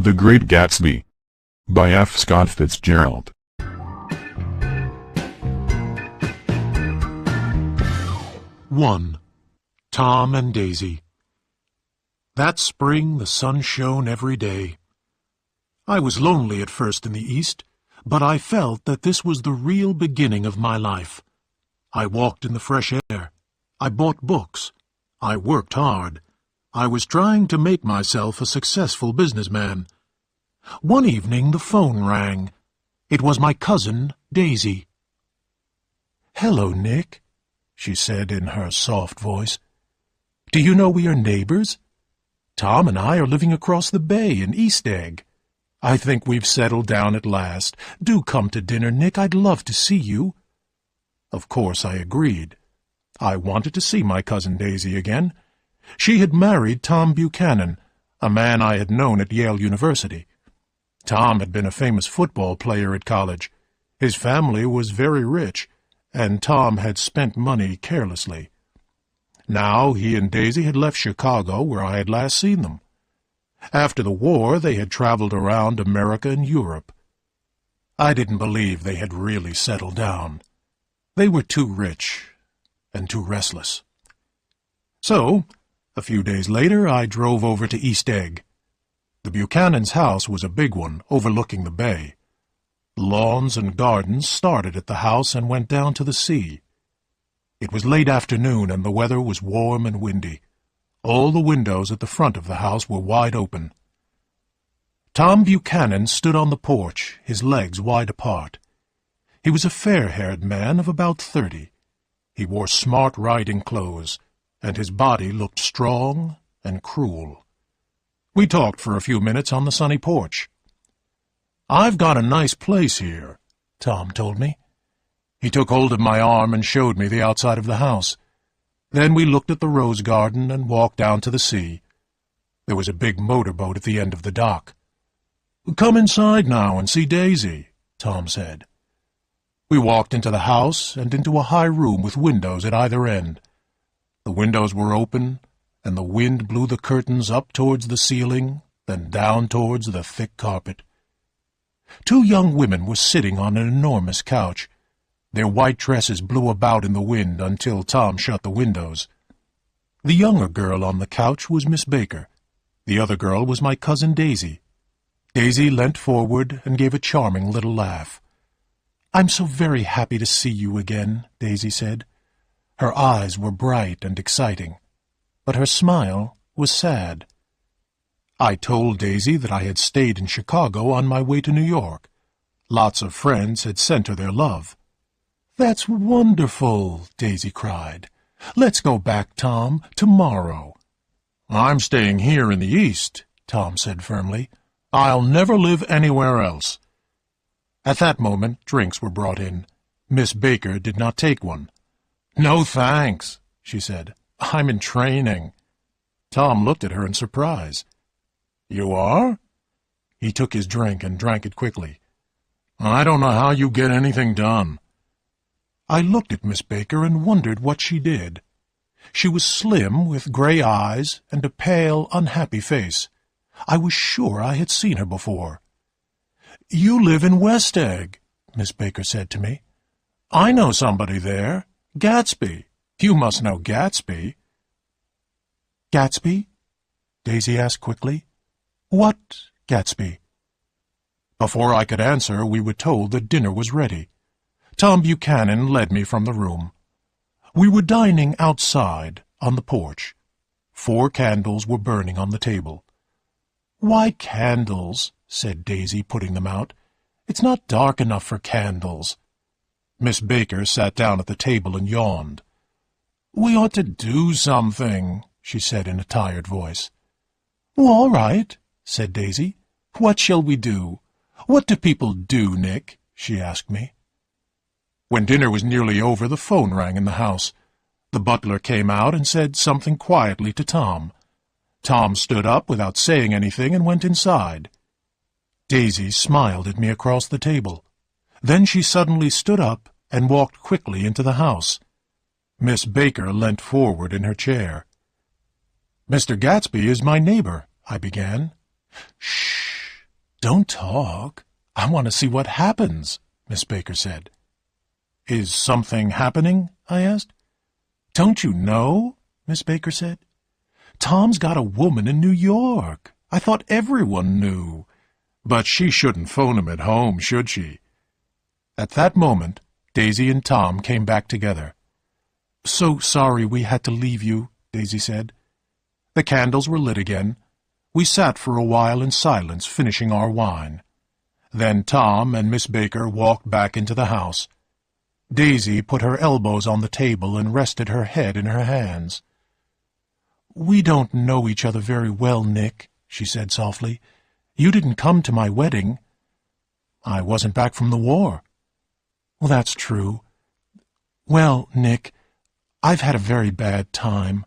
The Great Gatsby by F. Scott Fitzgerald. One. Tom and Daisy. That spring the sun shone every day. I was lonely at first in the East, but I felt that this was the real beginning of my life. I walked in the fresh air. I bought books. I worked hard. I was trying to make myself a successful businessman. One evening the phone rang. It was my cousin, Daisy. "Hello, Nick," she said in her soft voice. "Do you know we are neighbors? Tom and I are living across the bay in East Egg. I think we've settled down at last. Do come to dinner, Nick. I'd love to see you." Of course I agreed. I wanted to see my cousin Daisy again. She had married Tom Buchanan, a man I had known at Yale University. Tom had been a famous football player at college. His family was very rich, and Tom had spent money carelessly. Now he and Daisy had left Chicago, where I had last seen them. After the war, they had traveled around America and Europe. I didn't believe they had really settled down. They were too rich and too restless. So, a few days later, I drove over to East Egg. The Buchanan's house was a big one, overlooking the bay. Lawns and gardens started at the house and went down to the sea. It was late afternoon, and the weather was warm and windy. All the windows at the front of the house were wide open. Tom Buchanan stood on the porch, his legs wide apart. He was a fair-haired man of about 30. He wore smart riding clothes, and his body looked strong and cruel. We talked for a few minutes on the sunny porch. "I've got a nice place here," Tom told me. He took hold of my arm and showed me the outside of the house. Then we looked at the rose garden and walked down to the sea. There was a big motorboat at the end of the dock. "Come inside now and see Daisy," Tom said. We walked into the house and into a high room with windows at either end. The windows were open, and the wind blew the curtains up towards the ceiling, then down towards the thick carpet. Two young women were sitting on an enormous couch. Their white dresses blew about in the wind until Tom shut the windows. The younger girl on the couch was Miss Baker. The other girl was my cousin Daisy. Daisy leant forward and gave a charming little laugh. "I'm so very happy to see you again," Daisy said. Her eyes were bright and exciting, but her smile was sad. I told Daisy that I had stayed in Chicago on my way to New York. Lots of friends had sent her their love. "That's wonderful," Daisy cried. "Let's go back, Tom, tomorrow." "I'm staying here in the East," Tom said firmly. "I'll never live anywhere else." At that moment, drinks were brought in. Miss Baker did not take one. "No, thanks," she said. "I'm in training." Tom looked at her in surprise. "You are?" He took his drink and drank it quickly. "I don't know how you get anything done." I looked at Miss Baker and wondered what she did. She was slim, with gray eyes and a pale, unhappy face. I was sure I had seen her before. "You live in West Egg," Miss Baker said to me. "I know somebody there. Gatsby. You must know Gatsby." "Gatsby?" Daisy asked quickly. "What Gatsby?" Before I could answer, we were told that dinner was ready. Tom Buchanan led me from the room. We were dining outside, on the porch. 4 candles were burning on the table. "Why candles?" said Daisy, putting them out. "It's not dark enough for candles." Miss Baker sat down at the table and yawned. "We ought to do something," she said in a tired voice. "All right," said Daisy. "What shall we do? What do people do, Nick?" she asked me. When dinner was nearly over, the phone rang in the house. The butler came out and said something quietly to Tom. Tom stood up without saying anything and went inside. Daisy smiled at me across the table. Then she suddenly stood up and walked quickly into the house. Miss Baker leant forward in her chair. "Mr. Gatsby is my neighbor," I began. "Shh," Don't talk. I want to see what happens, Miss Baker said. Is something happening? I asked. Don't you know? Miss Baker said. Tom's got a woman in New York. I thought everyone knew. But she shouldn't phone him at home, should she? At that moment, Daisy and Tom came back together. So sorry we had to leave you, Daisy said. The candles were lit again. We sat for a while in silence, finishing our wine. Then Tom and Miss Baker walked back into the house. Daisy put her elbows on the table and rested her head in her hands. "We don't know each other very well, Nick," she said softly. "You didn't come to my wedding." "I wasn't back from the war." "Well, that's true. Well, Nick, I've had a very bad time.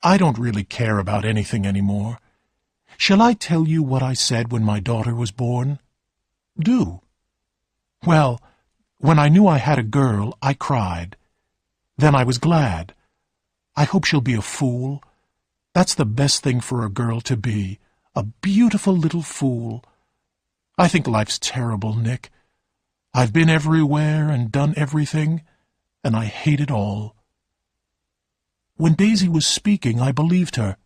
I don't really care about anything anymore. Shall I tell you what I said when my daughter was born?" "Do." "Well, when I knew I had a girl, I cried. Then I was glad. I hope she'll be a fool. That's the best thing for a girl to be, a beautiful little fool. I think life's terrible, Nick. I've been everywhere and done everything, and I hate it all." When Daisy was speaking, I believed her.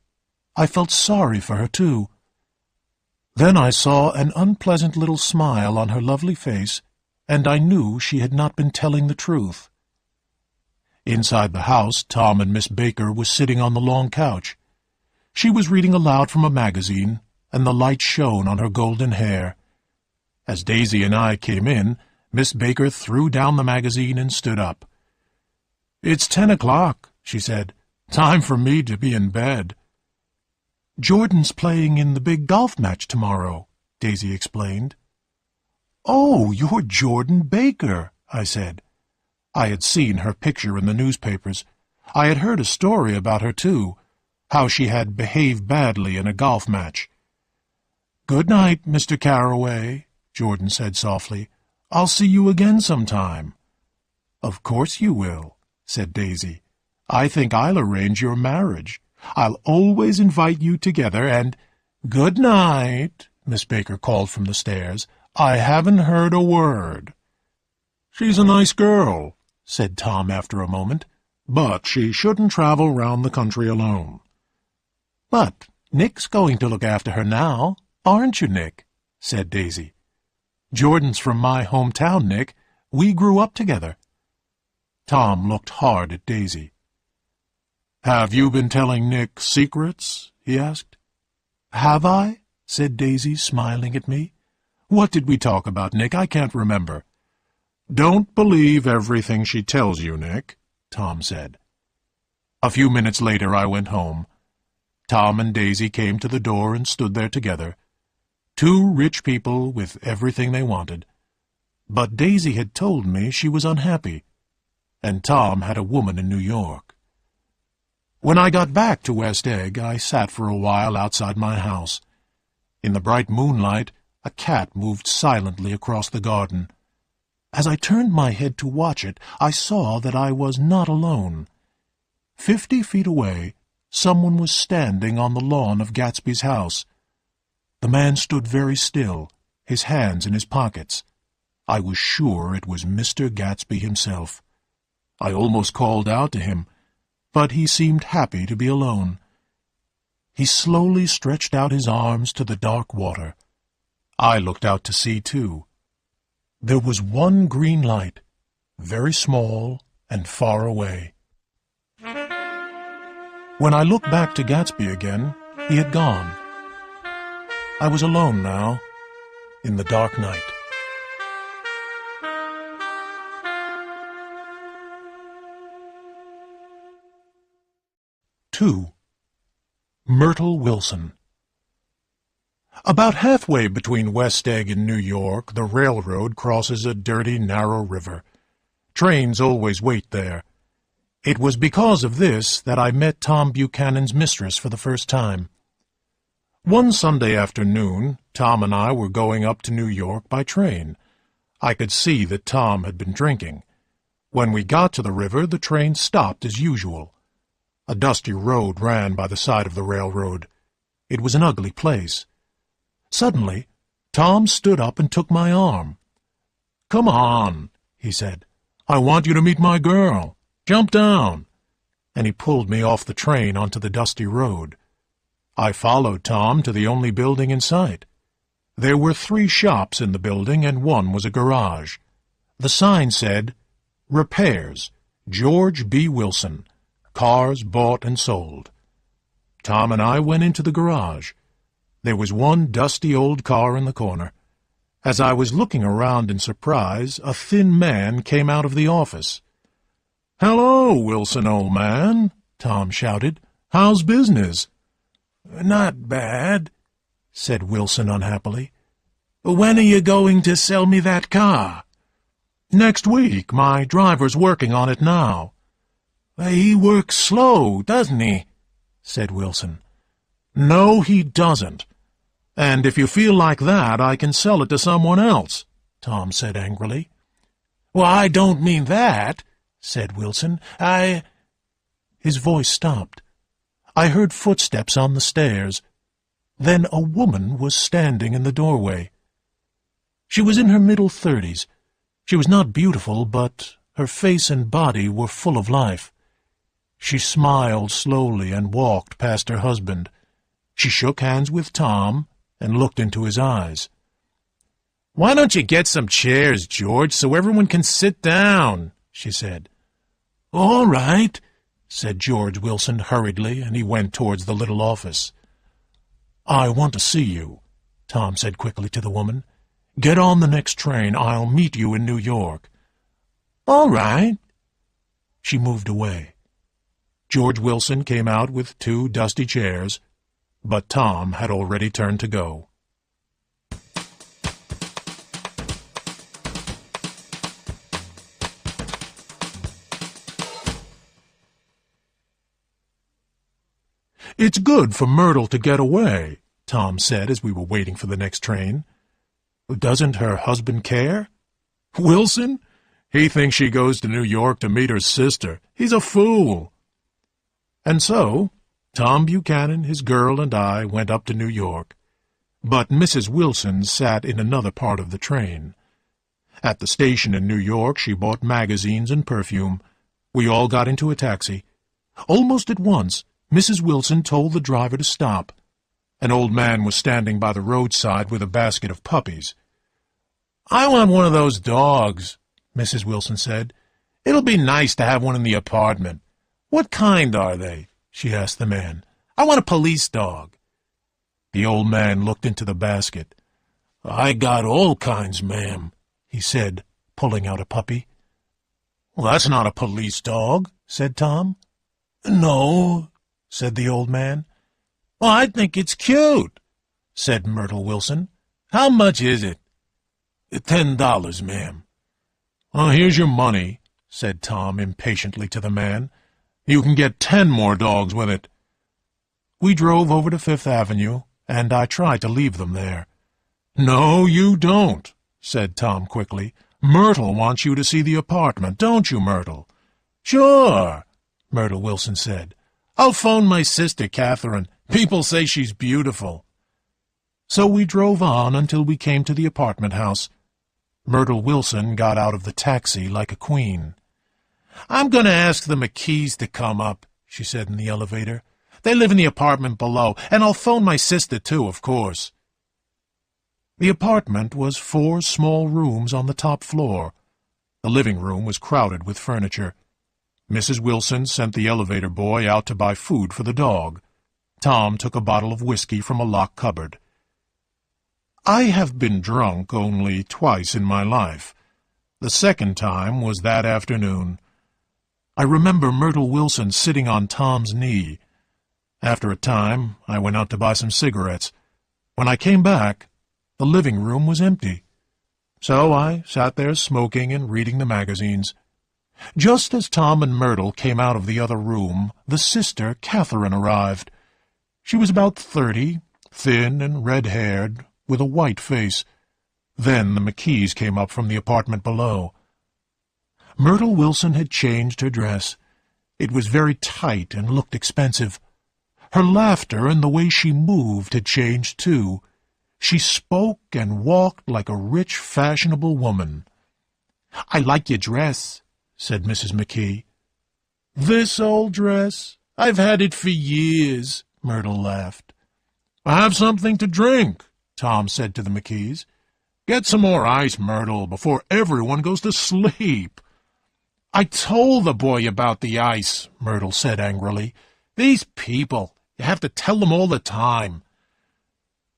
I felt sorry for her, too. Then I saw an unpleasant little smile on her lovely face, and I knew she had not been telling the truth. Inside the house, Tom and Miss Baker were sitting on the long couch. She was reading aloud from a magazine, and the light shone on her golden hair. As Daisy and I came in, Miss Baker threw down the magazine and stood up. "It's 10 o'clock, she said. "Time for me to be in bed." "Jordan's playing in the big golf match tomorrow," Daisy explained. "Oh, you're Jordan Baker," I said. I had seen her picture in the newspapers. I had heard a story about her, too, how she had behaved badly in a golf match. "Good night, Mr. Carroway," Jordan said softly. "I'll see you again sometime." "Of course you will," said Daisy. "I think I'll arrange your marriage. I'll always invite you together, and—" "Good night," Miss Baker called from the stairs. "I haven't heard a word." "She's a nice girl," said Tom after a moment, "but she shouldn't travel round the country alone." "But Nick's going to look after her now, aren't you, Nick?" said Daisy. "Jordan's from my hometown, Nick. We grew up together." Tom looked hard at Daisy. "Have you been telling Nick secrets?" he asked. "Have I?" said Daisy, smiling at me. "What did we talk about, Nick? I can't remember." "Don't believe everything she tells you, Nick," Tom said. A few minutes later I went home. Tom and Daisy came to the door and stood there together. Two rich people with everything they wanted. But Daisy had told me she was unhappy, and Tom had a woman in New York. When I got back to West Egg, I sat for a while outside my house. In the bright moonlight, a cat moved silently across the garden. As I turned my head to watch it, I saw that I was not alone. 50 feet away, someone was standing on the lawn of Gatsby's house. The man stood very still, his hands in his pockets. I was sure it was Mr. Gatsby himself. I almost called out to him, but he seemed happy to be alone. He slowly stretched out his arms to the dark water. I looked out to sea, too. There was one green light, very small and far away. When I looked back to Gatsby again, he had gone. I was alone now, in the dark night. II. Myrtle Wilson. About halfway between West Egg and New York, the railroad crosses a dirty, narrow river. Trains always wait there. It was because of this that I met Tom Buchanan's mistress for the first time. One Sunday afternoon, Tom and I were going up to New York by train. I could see that Tom had been drinking. When we got to the river, the train stopped as usual. A dusty road ran by the side of the railroad. It was an ugly place. Suddenly, Tom stood up and took my arm. "Come on," he said. "I want you to meet my girl. Jump down." And he pulled me off the train onto the dusty road. I followed Tom to the only building in sight. There were 3 shops in the building, and one was a garage. The sign said, "Repairs, George B. Wilson. Cars bought and sold." Tom and I went into the garage. There was one dusty old car in the corner. As I was looking around in surprise, a thin man came out of the office. "Hello, Wilson, old man," Tom shouted. "How's business?" "Not bad," said Wilson unhappily. "When are you going to sell me that car?" "Next week. My driver's working on it now." "He works slow, doesn't he?" said Wilson. "No, he doesn't. And if you feel like that, I can sell it to someone else," Tom said angrily. "Well, I don't mean that," said Wilson. His voice stopped. I heard footsteps on the stairs. Then a woman was standing in the doorway. She was in her middle 30s. She was not beautiful, but her face and body were full of life. She smiled slowly and walked past her husband. She shook hands with Tom and looked into his eyes. "Why don't you get some chairs, George, so everyone can sit down?" she said. "All right," said George Wilson hurriedly, and he went towards the little office. "I want to see you," Tom said quickly to the woman. "Get on the next train. I'll meet you in New York." "All right." She moved away. George Wilson came out with 2 dusty chairs, but Tom had already turned to go. "It's good for Myrtle to get away," Tom said as we were waiting for the next train. "Doesn't her husband care?" "Wilson? He thinks she goes to New York to meet her sister. He's a fool." And so Tom Buchanan, his girl, and I went up to New York. But Mrs. Wilson sat in another part of the train. At the station in New York she bought magazines and perfume. We all got into a taxi. Almost at once Mrs. Wilson told the driver to stop. An old man was standing by the roadside with a basket of puppies. "I want one of those dogs," Mrs. Wilson said. "It'll be nice to have one in the apartment." "What kind are they?" she asked the man. "I want a police dog." The old man looked into the basket. "I got all kinds, ma'am," he said, pulling out a puppy. "Well, that's not a police dog," said Tom. "No," said the old man. "Well, I think it's cute," said Myrtle Wilson. "How much is it?" $10, ma'am." "Well, here's your money," said Tom impatiently to the man. "You can get 10 more dogs with it." We drove over to Fifth Avenue, and I tried to leave them there. "No, you don't," said Tom quickly. "Myrtle wants you to see the apartment, don't you, Myrtle?" "Sure," Myrtle Wilson said. "I'll phone my sister, Catherine. People say she's beautiful." So we drove on until we came to the apartment house. Myrtle Wilson got out of the taxi like a queen. "I'm going to ask the McKees to come up," she said in the elevator. "They live in the apartment below, and I'll phone my sister, too, of course." The apartment was 4 small rooms on the top floor. The living room was crowded with furniture. Mrs. Wilson sent the elevator boy out to buy food for the dog. Tom took a bottle of whiskey from a locked cupboard. I have been drunk only twice in my life. The second time was that afternoon. I remember Myrtle Wilson sitting on Tom's knee. After a time, I went out to buy some cigarettes. When I came back, the living room was empty. So I sat there smoking and reading the magazines. Just as Tom and Myrtle came out of the other room, the sister, Catherine, arrived. She was about 30, thin and red-haired, with a white face. Then the McKees came up from the apartment below. Myrtle Wilson had changed her dress. It was very tight and looked expensive. Her laughter and the way she moved had changed, too. She spoke and walked like a rich, fashionable woman. "I like your dress," said Mrs. McKee. "This old dress? I've had it for years," Myrtle laughed. "Have something to drink," Tom said to the McKees. "Get some more ice, Myrtle, before everyone goes to sleep." "I told the boy about the ice," Myrtle said angrily. "These people, you have to tell them all the time."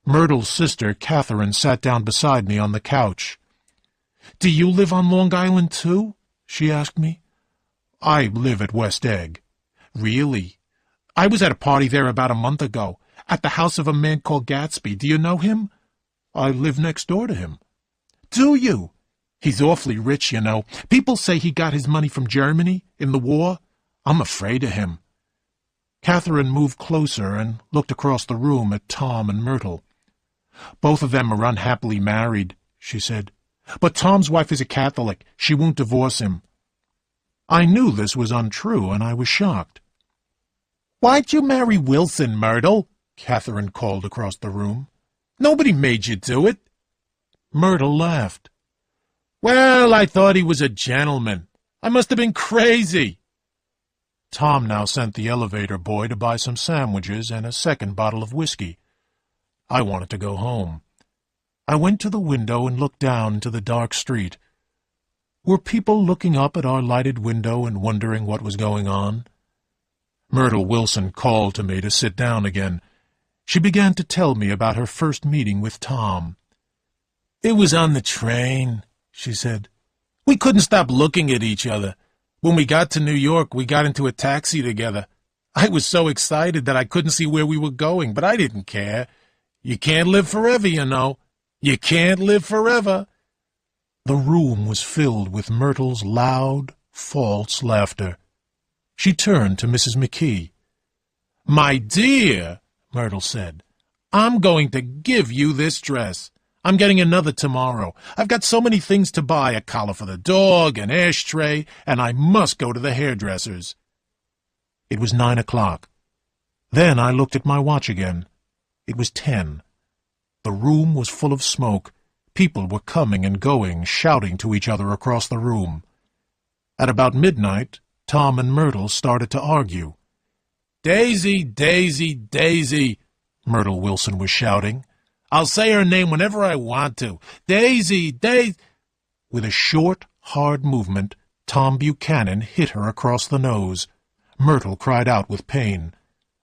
Myrtle's sister, Catherine, sat down beside me on the couch. "Do you live on Long Island, too?" she asked me. "I live at West Egg." "Really? I was at a party there about a month ago, at the house of a man called Gatsby. Do you know him?" "I live next door to him." "Do you? He's awfully rich, you know. People say he got his money from Germany in the war. I'm afraid of him." Catherine moved closer and looked across the room at Tom and Myrtle. "Both of them are unhappily married," she said. "But Tom's wife is a Catholic. She won't divorce him." I knew this was untrue, and I was shocked. "Why'd you marry Wilson, Myrtle?" Catherine called across the room. "Nobody made you do it." Myrtle laughed. "Well, I thought he was a gentleman. I must have been crazy." Tom now sent the elevator boy to buy some sandwiches and a second bottle of whiskey. I wanted to go home. I went to the window and looked down into the dark street. Were people looking up at our lighted window and wondering what was going on? Myrtle Wilson called to me to sit down again. She began to tell me about her first meeting with Tom. "It was on the train," she said. "We couldn't stop looking at each other. When we got to New York, we got into a taxi together. I was so excited that I couldn't see where we were going, but I didn't care. You can't live forever, you know. You can't live forever." The room was filled with Myrtle's loud, false laughter. She turned to Mrs. McKee. "My dear," Myrtle said, "I'm going to give you this dress. I'm getting another tomorrow. I've got so many things to buy, a collar for the dog, an ashtray, and I must go to the hairdresser's." It was 9 o'clock. Then I looked at my watch again. It was 10. The room was full of smoke. People were coming and going, shouting to each other across the room. At about midnight, Tom and Myrtle started to argue. "Daisy, Daisy, Daisy," Myrtle Wilson was shouting. "I'll say her name whenever I want to. Daisy, Daisy." With a short, hard movement, Tom Buchanan hit her across the nose. Myrtle cried out with pain.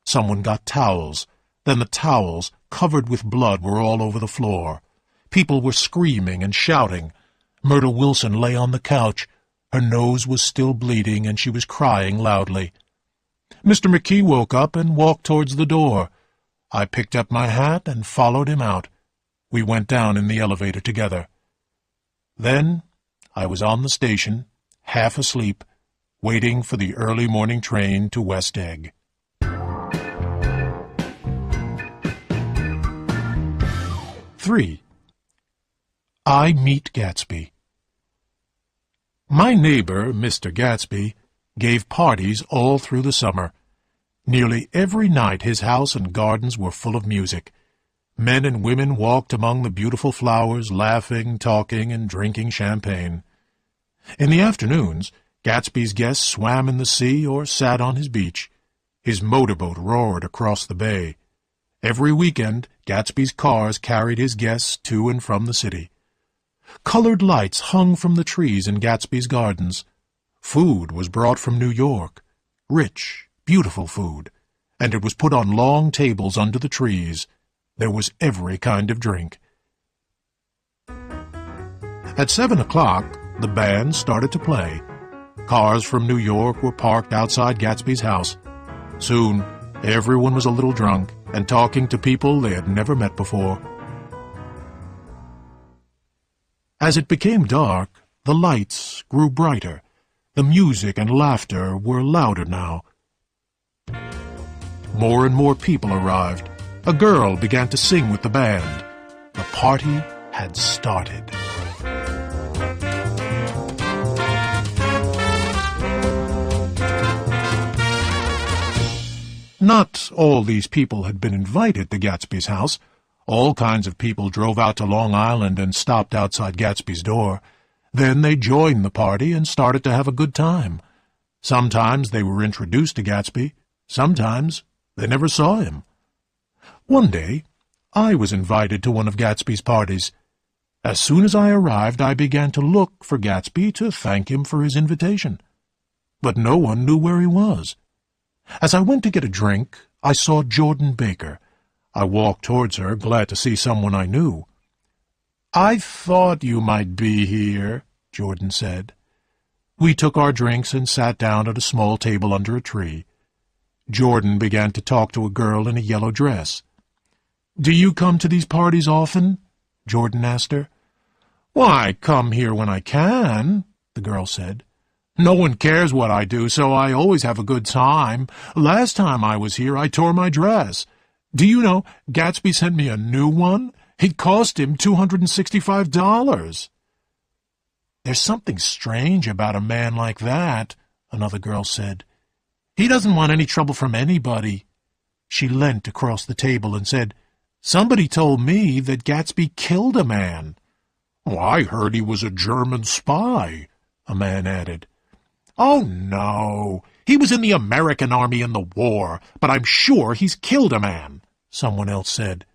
Someone got towels. Then the towels, covered with blood, were all over the floor. People were screaming and shouting. Myrtle Wilson lay on the couch. Her nose was still bleeding, and she was crying loudly. Mr. McKee woke up and walked towards the door. I picked up my hat and followed him out. We went down in the elevator together. Then I was on the station, half asleep, waiting for the early morning train to West Egg. 3. I Meet Gatsby. My neighbor, Mr. Gatsby, gave parties all through the summer. Nearly every night his house and gardens were full of music. Men and women walked among the beautiful flowers, laughing, talking, and drinking champagne. In the afternoons, Gatsby's guests swam in the sea or sat on his beach. His motorboat roared across the bay. Every weekend, Gatsby's cars carried his guests to and from the city. Colored lights hung from the trees in Gatsby's gardens. Food was brought from New York, rich, beautiful food, and it was put on long tables under the trees. There was every kind of drink. At 7 o'clock, the band started to play. Cars from New York were parked outside Gatsby's house. Soon, everyone was a little drunk and talking to people they had never met before. As it became dark, the lights grew brighter. The music and laughter were louder now. More and more people arrived. A girl began to sing with the band. The party had started. Not all these people had been invited to Gatsby's house. All kinds of people drove out to Long Island and stopped outside Gatsby's door. Then they joined the party and started to have a good time. Sometimes they were introduced to Gatsby. Sometimes they never saw him. One day, I was invited to one of Gatsby's parties. As soon as I arrived, I began to look for Gatsby to thank him for his invitation. But no one knew where he was. As I went to get a drink, I saw Jordan Baker. I walked towards her, glad to see someone I knew. "I thought you might be here," Jordan said. We took our drinks and sat down at a small table under a tree. Jordan began to talk to a girl in a yellow dress. "Do you come to these parties often?" Jordan asked her. "Why, I come here when I can," the girl said. "No one cares what I do, so I always have a good time. Last time I was here, I tore my dress. Do you know, Gatsby sent me a new one? It cost him $265. "There's something strange about a man like that," another girl said. "He doesn't want any trouble from anybody." She leant across the table and said, "Somebody told me that Gatsby killed a man." "I heard he was a German spy," a man added. "Oh, no. He was in the American army in the war, but I'm sure he's killed a man," someone else said,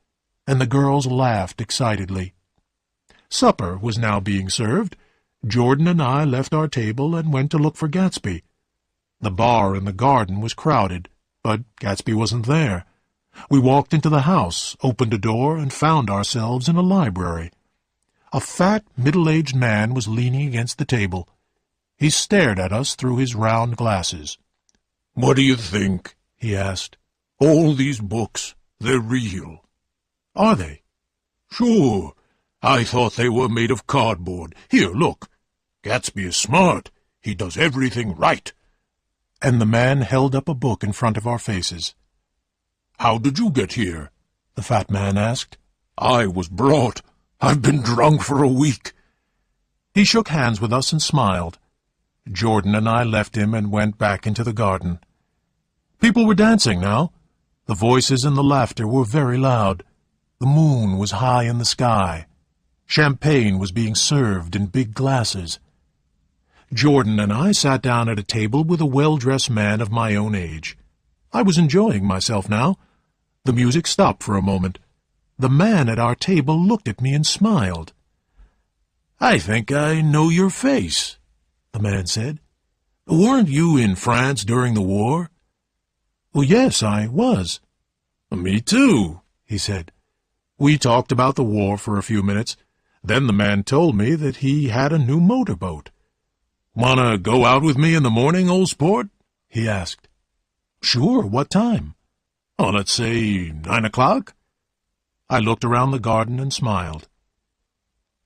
and the girls laughed excitedly. Supper was now being served. Jordan and I left our table and went to look for Gatsby. The bar in the garden was crowded, but Gatsby wasn't there. We walked into the house, opened a door, and found ourselves in a library. A fat, middle-aged man was leaning against the table. He stared at us through his round glasses. "What do you think?" he asked. "All these books, they're real." "Are they?" "Sure. I thought they were made of cardboard. Here, look. Gatsby is smart. He does everything right." And the man held up a book in front of our faces. "How did you get here?" the fat man asked. "I was brought. I've been drunk for a week." He shook hands with us and smiled. Jordan and I left him and went back into the garden. People were dancing now. The voices and the laughter were very loud. The moon was high in the sky. Champagne was being served in big glasses. Jordan and I sat down at a table with a well-dressed man of my own age. I was enjoying myself now. The music stopped for a moment. The man at our table looked at me and smiled. "I think I know your face," the man said. "Weren't you in France during the war?" "Well, yes, I was." "Me too," he said. We talked about the war for a few minutes. Then the man told me that he had a new motorboat. "Want to go out with me in the morning, old sport?" he asked. "Sure, what time?" "Oh, let's say 9 o'clock. I looked around the garden and smiled.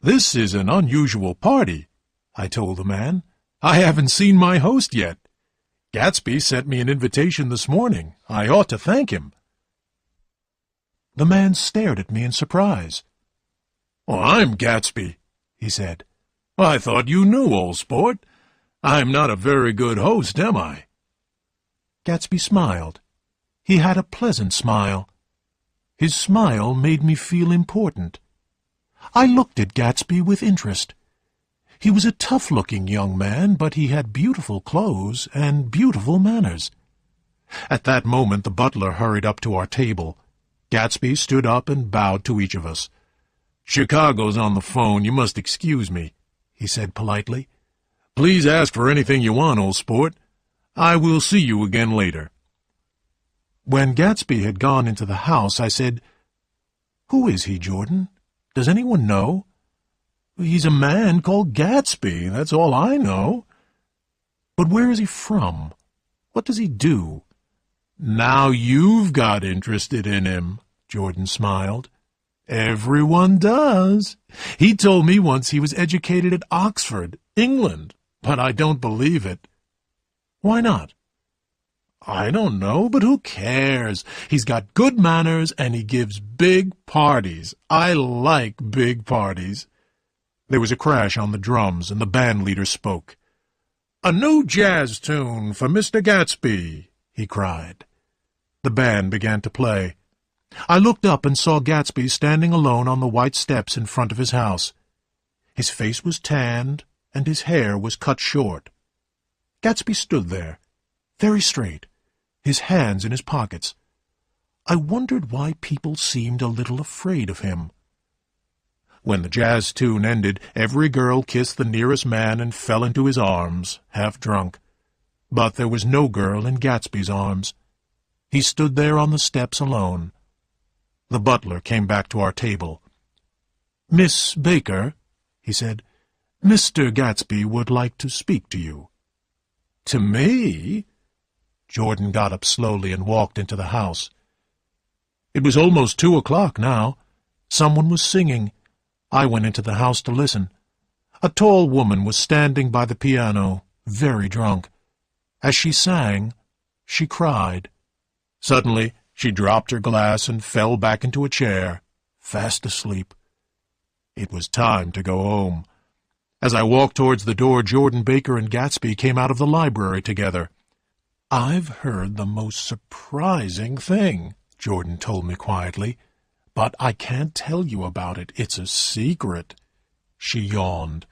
"This is an unusual party," I told the man. "I haven't seen my host yet. Gatsby sent me an invitation this morning. I ought to thank him." The man stared at me in surprise. "Oh, I'm Gatsby," he said. "I thought you knew, old sport. I'm not a very good host, am I?" Gatsby smiled. He had a pleasant smile. His smile made me feel important. I looked at Gatsby with interest. He was a tough-looking young man, but he had beautiful clothes and beautiful manners. At that moment the butler hurried up to our table. Gatsby stood up and bowed to each of us. "Chicago's on the phone. You must excuse me," he said politely. "Please ask for anything you want, old sport. I will see you again later." When Gatsby had gone into the house, I said, "Who is he, Jordan? Does anyone know?" "He's a man called Gatsby, that's all I know." "But where is he from? What does he do?" "Now you've got interested in him," Jordan smiled. "Everyone does. He told me once he was educated at Oxford, England, but I don't believe it." "Why not?" "I don't know, but who cares? He's got good manners, and he gives big parties. I like big parties." There was a crash on the drums, and the band leader spoke. "A new jazz tune for Mr. Gatsby," he cried. The band began to play. I looked up and saw Gatsby standing alone on the white steps in front of his house. His face was tanned, and his hair was cut short. Gatsby stood there, very straight, his hands in his pockets. I wondered why people seemed a little afraid of him. When the jazz tune ended, every girl kissed the nearest man and fell into his arms, half drunk. But there was no girl in Gatsby's arms. He stood there on the steps alone. The butler came back to our table. "Miss Baker," he said, "Mr. Gatsby would like to speak to you." "To me?" Jordan got up slowly and walked into the house. It was almost 2 o'clock now. Someone was singing. I went into the house to listen. A tall woman was standing by the piano, very drunk. As she sang, she cried. Suddenly, she dropped her glass and fell back into a chair, fast asleep. It was time to go home. As I walked towards the door, Jordan Baker and Gatsby came out of the library together. "I've heard the most surprising thing," Jordan told me quietly, "but I can't tell you about it. It's a secret." She yawned.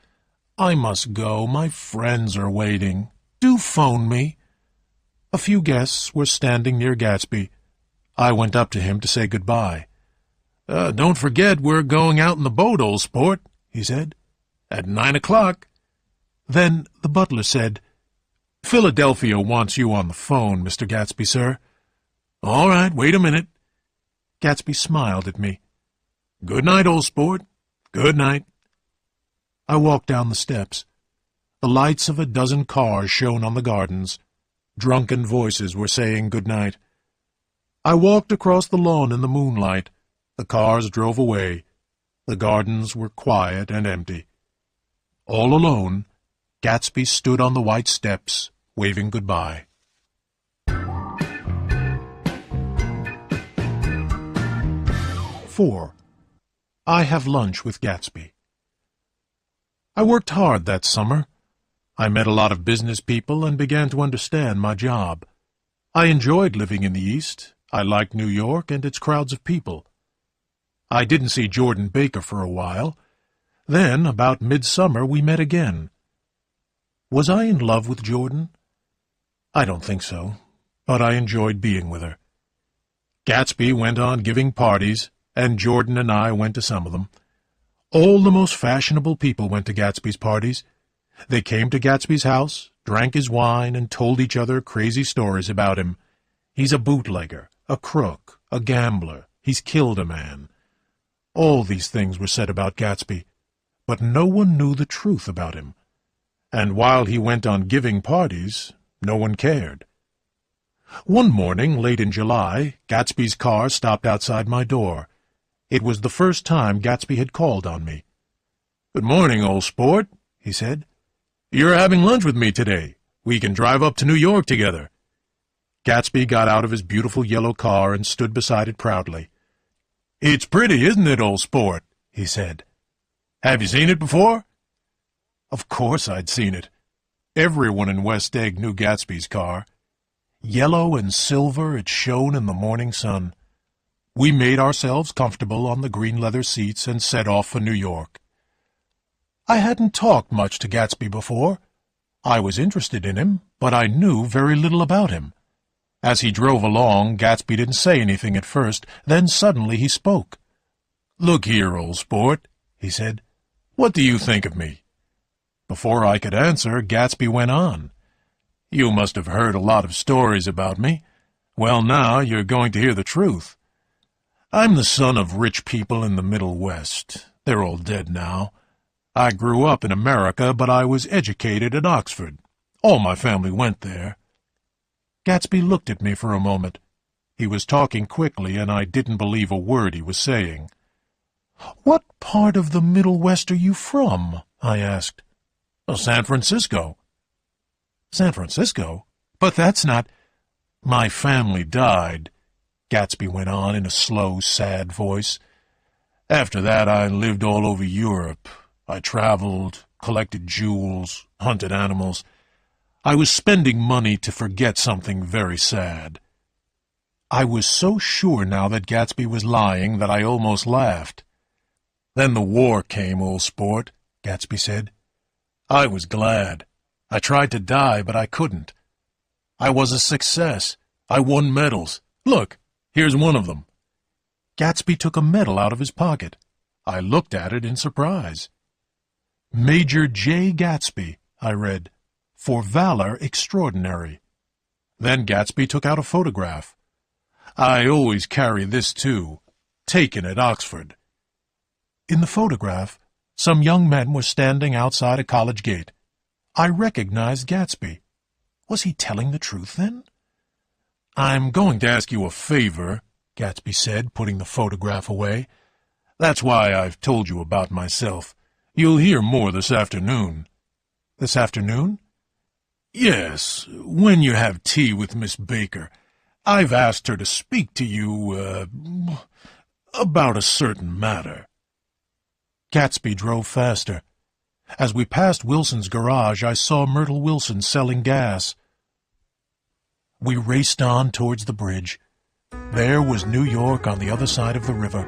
"I must go. My friends are waiting. Do phone me." A few guests were standing near Gatsby. I went up to him to say goodbye. "Don't forget we're going out in the boat, old sport," he said. "At 9 o'clock. Then the butler said, "Philadelphia wants you on the phone, Mr. Gatsby, sir." "All right, wait a minute." Gatsby smiled at me. "Good night, old sport. Good night." I walked down the steps. The lights of a dozen cars shone on the gardens. Drunken voices were saying good night. I walked across the lawn in the moonlight. The cars drove away. The gardens were quiet and empty. All alone, Gatsby stood on the white steps, waving goodbye. 4. I have lunch with Gatsby. I worked hard that summer. I met a lot of business people and began to understand my job. I enjoyed living in the East. I liked New York and its crowds of people. I didn't see Jordan Baker for a while. Then, about midsummer, we met again. Was I in love with Jordan? I don't think so, but I enjoyed being with her. Gatsby went on giving parties, and Jordan and I went to some of them. All the most fashionable people went to Gatsby's parties. They came to Gatsby's house, drank his wine, and told each other crazy stories about him. He's a bootlegger, a crook, a gambler. He's killed a man. All these things were said about Gatsby, but no one knew the truth about him. And while he went on giving parties, no one cared. One morning, late in July, Gatsby's car stopped outside my door. It was the first time Gatsby had called on me. "Good morning, old sport," he said. "You're having lunch with me today. We can drive up to New York together." Gatsby got out of his beautiful yellow car and stood beside it proudly. "It's pretty, isn't it, old sport?" he said. "Have you seen it before?" Of course I'd seen it. Everyone in West Egg knew Gatsby's car. Yellow and silver, it shone in the morning sun. We made ourselves comfortable on the green leather seats and set off for New York. I hadn't talked much to Gatsby before. I was interested in him, but I knew very little about him. As he drove along, Gatsby didn't say anything at first, then suddenly he spoke. "Look here, old sport," he said. "What do you think of me?" Before I could answer, Gatsby went on. "You must have heard a lot of stories about me. Well, now you're going to hear the truth. I'm the son of rich people in the Middle West. They're all dead now. I grew up in America, but I was educated at Oxford. All my family went there." Gatsby looked at me for a moment. He was talking quickly, and I didn't believe a word he was saying. "What part of the Middle West are you from?" I asked. "San Francisco." "San Francisco? But that's not—" "My family died," Gatsby went on in a slow, sad voice. "After that I lived all over Europe. I traveled, collected jewels, hunted animals. I was spending money to forget something very sad." I was so sure now that Gatsby was lying that I almost laughed. "Then the war came, old sport," Gatsby said. "I was glad. I tried to die, but I couldn't. I was a success. I won medals. Look, here's one of them." Gatsby took a medal out of his pocket. I looked at it in surprise. "Major J. Gatsby," I read, "for valor extraordinary." Then Gatsby took out a photograph. "I always carry this, too. Taken at Oxford." In the photograph, some young men were standing outside a college gate. I recognized Gatsby. Was he telling the truth, then? "I'm going to ask you a favor," Gatsby said, putting the photograph away. "That's why I've told you about myself. You'll hear more this afternoon." "This afternoon?" "Yes, when you have tea with Miss Baker. I've asked her to speak to you, about a certain matter." Gatsby drove faster. As we passed Wilson's garage, I saw Myrtle Wilson selling gas. We raced on towards the bridge. There was New York on the other side of the river.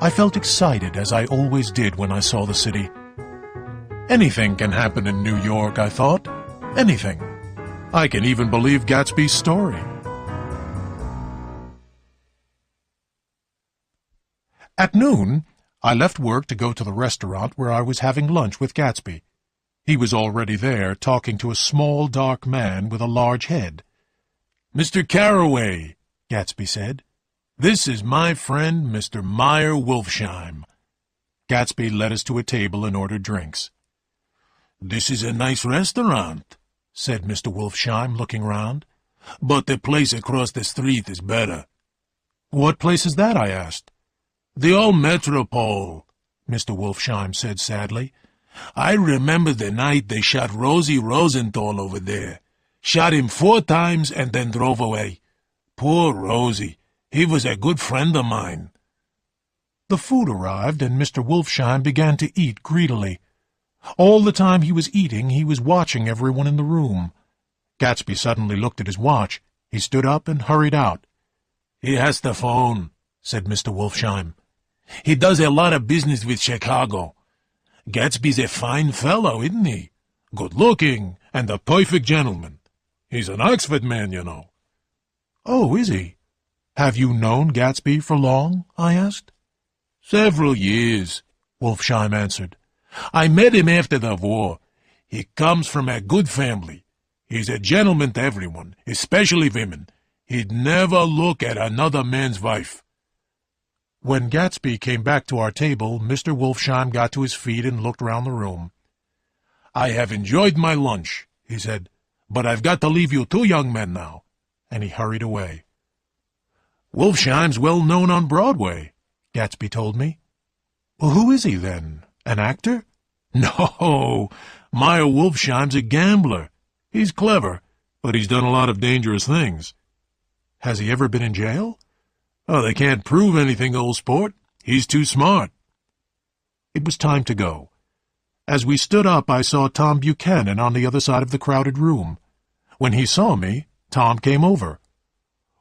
I felt excited, as I always did when I saw the city. Anything can happen in New York, I thought. Anything. I can even believe Gatsby's story. At noon, I left work to go to the restaurant where I was having lunch with Gatsby. He was already there, talking to a small, dark man with a large head. "Mr. Carroway," Gatsby said, "this is my friend, Mr. Meyer Wolfsheim." Gatsby led us to a table and ordered drinks. "This is a nice restaurant," said Mr. Wolfsheim, looking round. "But the place across the street is better." "What place is that?" I asked. "The old Metropole," Mr. Wolfsheim said sadly. "I remember the night they shot Rosie Rosenthal over there. Shot him 4 times and then drove away. Poor Rosie. He was a good friend of mine." The food arrived, and Mr. Wolfsheim began to eat greedily. All the time he was eating, he was watching everyone in the room. Gatsby suddenly looked at his watch. He stood up and hurried out. "He has the phone," said Mr. Wolfsheim. "He does a lot of business with Chicago. Gatsby's a fine fellow, isn't he? Good-looking and a perfect gentleman. He's an Oxford man, you know." "Oh, is he? Have you known Gatsby for long?" I asked. "Several years," Wolfsheim answered. "I met him after the war. He comes from a good family. He's a gentleman to everyone, especially women. He'd never look at another man's wife." When Gatsby came back to our table, Mr. Wolfsheim got to his feet and looked round the room. "I have enjoyed my lunch," he said, "but I've got to leave you 2 young men now," and he hurried away. "Wolfsheim's well known on Broadway," Gatsby told me. "Well, who is he, then? An actor?" "No, Meyer Wolfsheim's a gambler. He's clever, but he's done a lot of dangerous things." "Has he ever been in jail?" "Oh, they can't prove anything, old sport. He's too smart." It was time to go. As we stood up, I saw Tom Buchanan on the other side of the crowded room. When he saw me, Tom came over.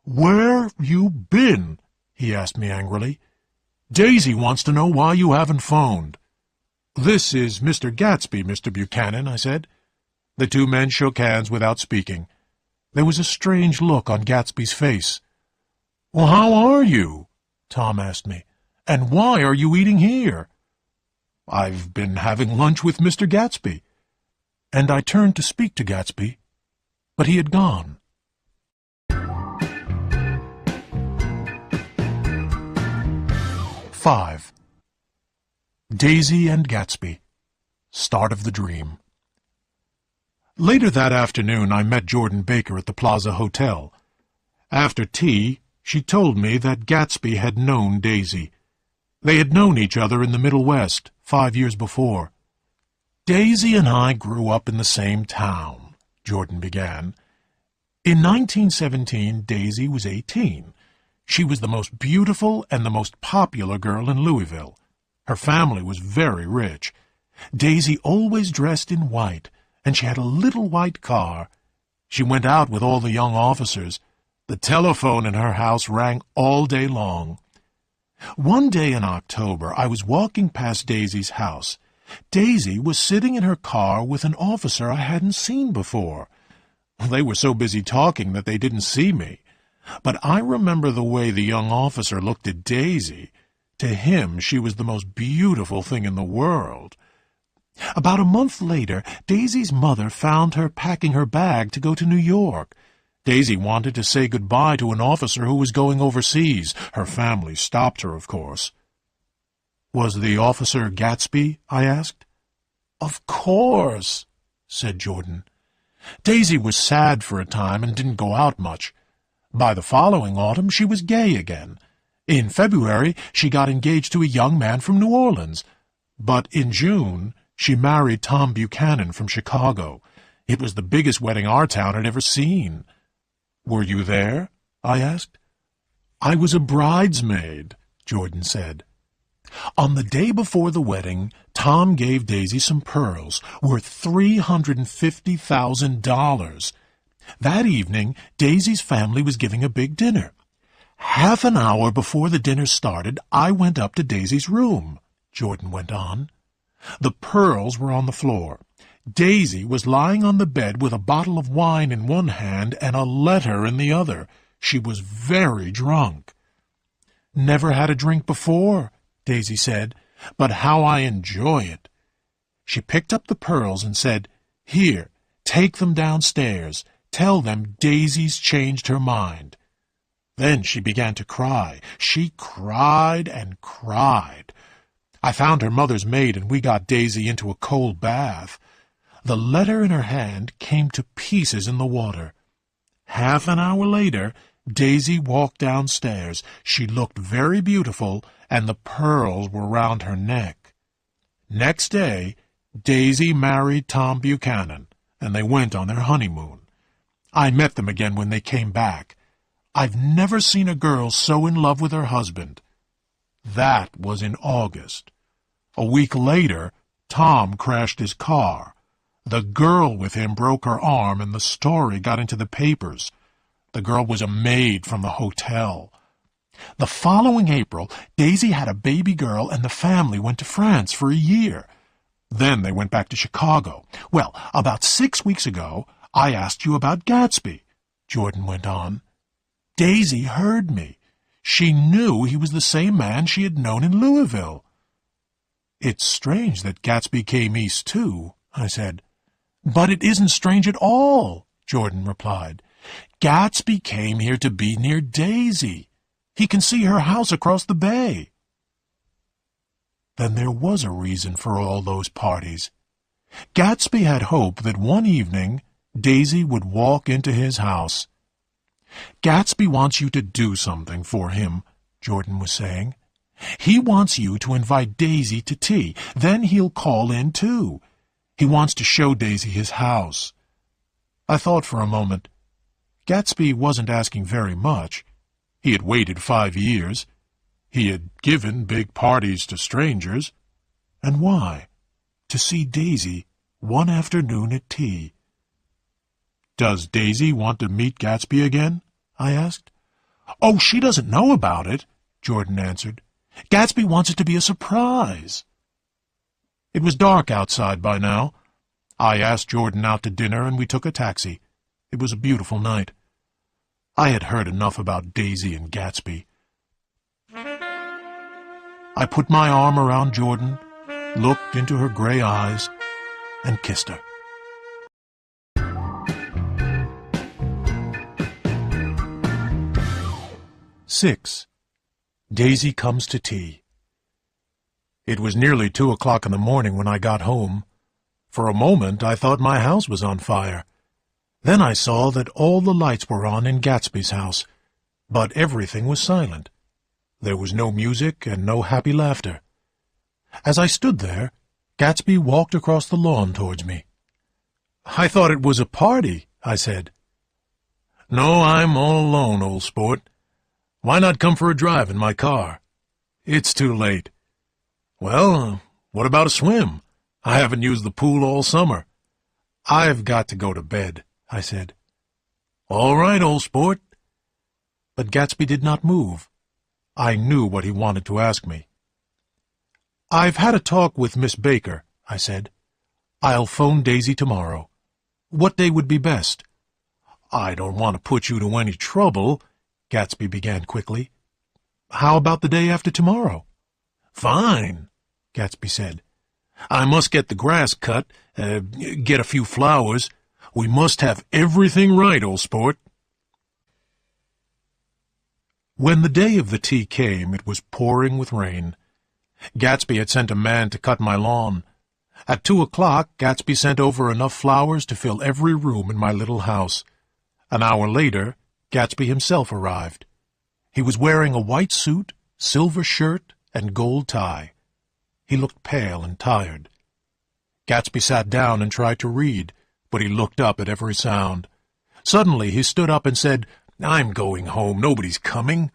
"Where you been?" he asked me angrily. "Daisy wants to know why you haven't phoned." "This is Mr. Gatsby, Mr. Buchanan," I said. The 2 men shook hands without speaking. There was a strange look on Gatsby's face. "Well, how are you?" Tom asked me. "And why are you eating here?" "I've been having lunch with Mr. Gatsby." And I turned to speak to Gatsby, but he had gone. Five. Daisy and Gatsby. Start of the dream. Later that afternoon, I met Jordan Baker at the Plaza Hotel. After tea, she told me that Gatsby had known Daisy. They had known each other in the Middle West 5 years before. "Daisy and I grew up in the same town," Jordan began. "In 1917, Daisy was 18. She was the most beautiful and the most popular girl in Louisville. Her family was very rich. Daisy always dressed in white, and she had a little white car. She went out with all the young officers. The telephone in her house rang all day long. One day in October, I was walking past Daisy's house. Daisy was sitting in her car with an officer I hadn't seen before. They were so busy talking that they didn't see me. But I remember the way the young officer looked at Daisy. To him, she was the most beautiful thing in the world. About a month later, Daisy's mother found her packing her bag to go to New York. Daisy wanted to say goodbye to an officer who was going overseas. Her family stopped her, of course. "Was the officer Gatsby?" I asked. "Of course," said Jordan. Daisy was sad for a time and didn't go out much. By the following autumn, she was gay again. In February, she got engaged to a young man from New Orleans. But in June, she married Tom Buchanan from Chicago. It was the biggest wedding our town had ever seen. "Were you there?" I asked. "I was a bridesmaid," Jordan said. On the day before the wedding, Tom gave Daisy some pearls worth $350,000. That evening, Daisy's family was giving a big dinner. Half an hour before the dinner started, I went up to Daisy's room, Jordan went on. The pearls were on the floor. Daisy was lying on the bed with a bottle of wine in one hand and a letter in the other. She was very drunk. "Never had a drink before," Daisy said, "but how I enjoy it." She picked up the pearls and said, "Here, take them downstairs. Tell them Daisy's changed her mind." Then she began to cry. She cried and cried. I found her mother's maid and we got Daisy into a cold bath. The letter in her hand came to pieces in the water. Half an hour later, Daisy walked downstairs. She looked very beautiful, and the pearls were round her neck. Next day, Daisy married Tom Buchanan, and they went on their honeymoon. I met them again when they came back. I've never seen a girl so in love with her husband. That was in August. A week later, Tom crashed his car. The girl with him broke her arm, and the story got into the papers. The girl was a maid from the hotel. The following April, Daisy had a baby girl, and the family went to France for a year. Then they went back to Chicago. Well, about 6 weeks ago, I asked you about Gatsby, Jordan went on. Daisy heard me. She knew he was the same man she had known in Louisville. "It's strange that Gatsby came east, too," I said. "But it isn't strange at all," Jordan replied. "Gatsby came here to be near Daisy. He can see her house across the bay." Then there was a reason for all those parties. Gatsby had hoped that one evening Daisy would walk into his house. "Gatsby wants you to do something for him," Jordan was saying. "He wants you to invite Daisy to tea. Then he'll call in, too. He wants to show Daisy his house." I thought for a moment. Gatsby wasn't asking very much. He had waited 5 years. He had given big parties to strangers. And why? To see Daisy one afternoon at tea. "Does Daisy want to meet Gatsby again?" I asked. "Oh, she doesn't know about it," Jordan answered. "Gatsby wants it to be a surprise." It was dark outside by now. I asked Jordan out to dinner, and we took a taxi. It was a beautiful night. I had heard enough about Daisy and Gatsby. I put my arm around Jordan, looked into her gray eyes, and kissed her. Six. Daisy comes to tea. It was nearly 2 o'clock in the morning when I got home. For a moment I thought my house was on fire. Then I saw that all the lights were on in Gatsby's house, but everything was silent. There was no music and no happy laughter. As I stood there, Gatsby walked across the lawn towards me. "I thought it was a party," I said. "No, I'm all alone, old sport. Why not come for a drive in my car?" "It's too late." "Well, what about a swim? I haven't used the pool all summer." "I've got to go to bed," I said. "All right, old sport. but Gatsby did not move. I knew what he wanted to ask me. "I've had a talk with Miss Baker," I said. "I'll phone Daisy tomorrow. What day would be best?" "I don't want to put you to any trouble," Gatsby began quickly. "How about the day after tomorrow?" "Fine," Gatsby said. "I must get the grass cut, get a few flowers. We must have everything right, old sport." When the day of the tea came, it was pouring with rain. Gatsby had sent a man to cut my lawn. At 2 o'clock, Gatsby sent over enough flowers to fill every room in my little house. An hour later, Gatsby himself arrived. He was wearing a white suit, silver shirt, and gold tie. He looked pale and tired. Gatsby sat down and tried to read, but he looked up at every sound. Suddenly he stood up and said, "I'm going home. Nobody's coming."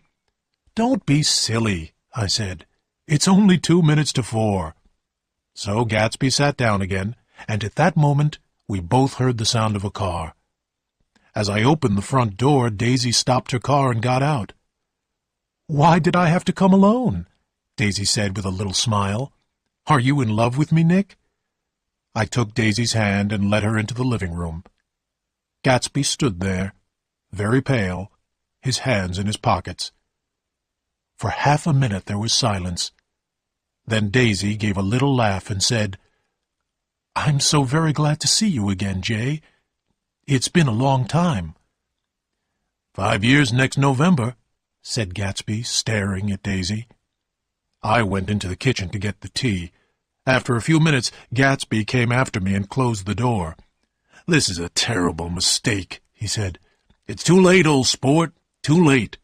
"Don't be silly," I said. "It's only 2 minutes to 4. So Gatsby sat down again, and at that moment we both heard the sound of a car. As I opened the front door, Daisy stopped her car and got out. "Why did I have to come alone?" Daisy said with a little smile. "Are you in love with me, Nick?" I took Daisy's hand and led her into the living room. Gatsby stood there, very pale, his hands in his pockets. For half a minute there was silence. Then Daisy gave a little laugh and said, "I'm so very glad to see you again, Jay. It's been a long time." "5 years next November," said Gatsby, staring at Daisy. I went into the kitchen to get the tea. After a few minutes, Gatsby came after me and closed the door. "This is a terrible mistake," he said. "It's too late, old sport, too late."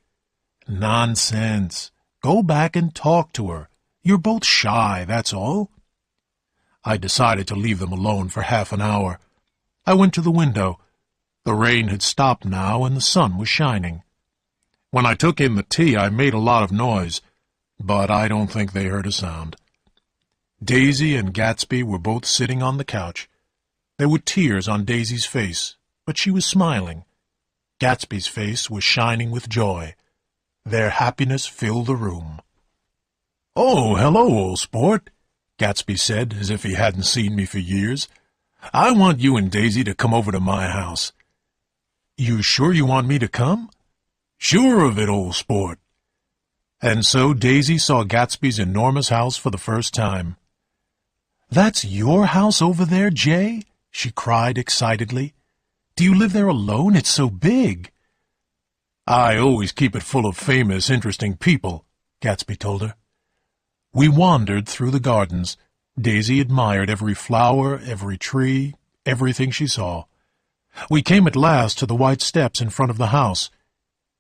"Nonsense. Go back and talk to her. You're both shy, that's all." I decided to leave them alone for half an hour. I went to the window. The rain had stopped now, and the sun was shining. When I took in the tea, I made a lot of noise, but I don't think they heard a sound. Daisy and Gatsby were both sitting on the couch. There were tears on Daisy's face, but she was smiling. Gatsby's face was shining with joy. Their happiness filled the room. "Oh, hello, old sport," Gatsby said, as if he hadn't seen me for years. "I want you and Daisy to come over to my house." "You sure you want me to come?" "Sure of it, old sport." And so Daisy saw Gatsby's enormous house for the first time. "That's your house over there, Jay?" she cried excitedly. "Do you live there alone? It's so big." "I always keep it full of famous, interesting people," Gatsby told her. We wandered through the gardens. Daisy admired every flower, every tree, everything she saw. We came at last to the white steps in front of the house.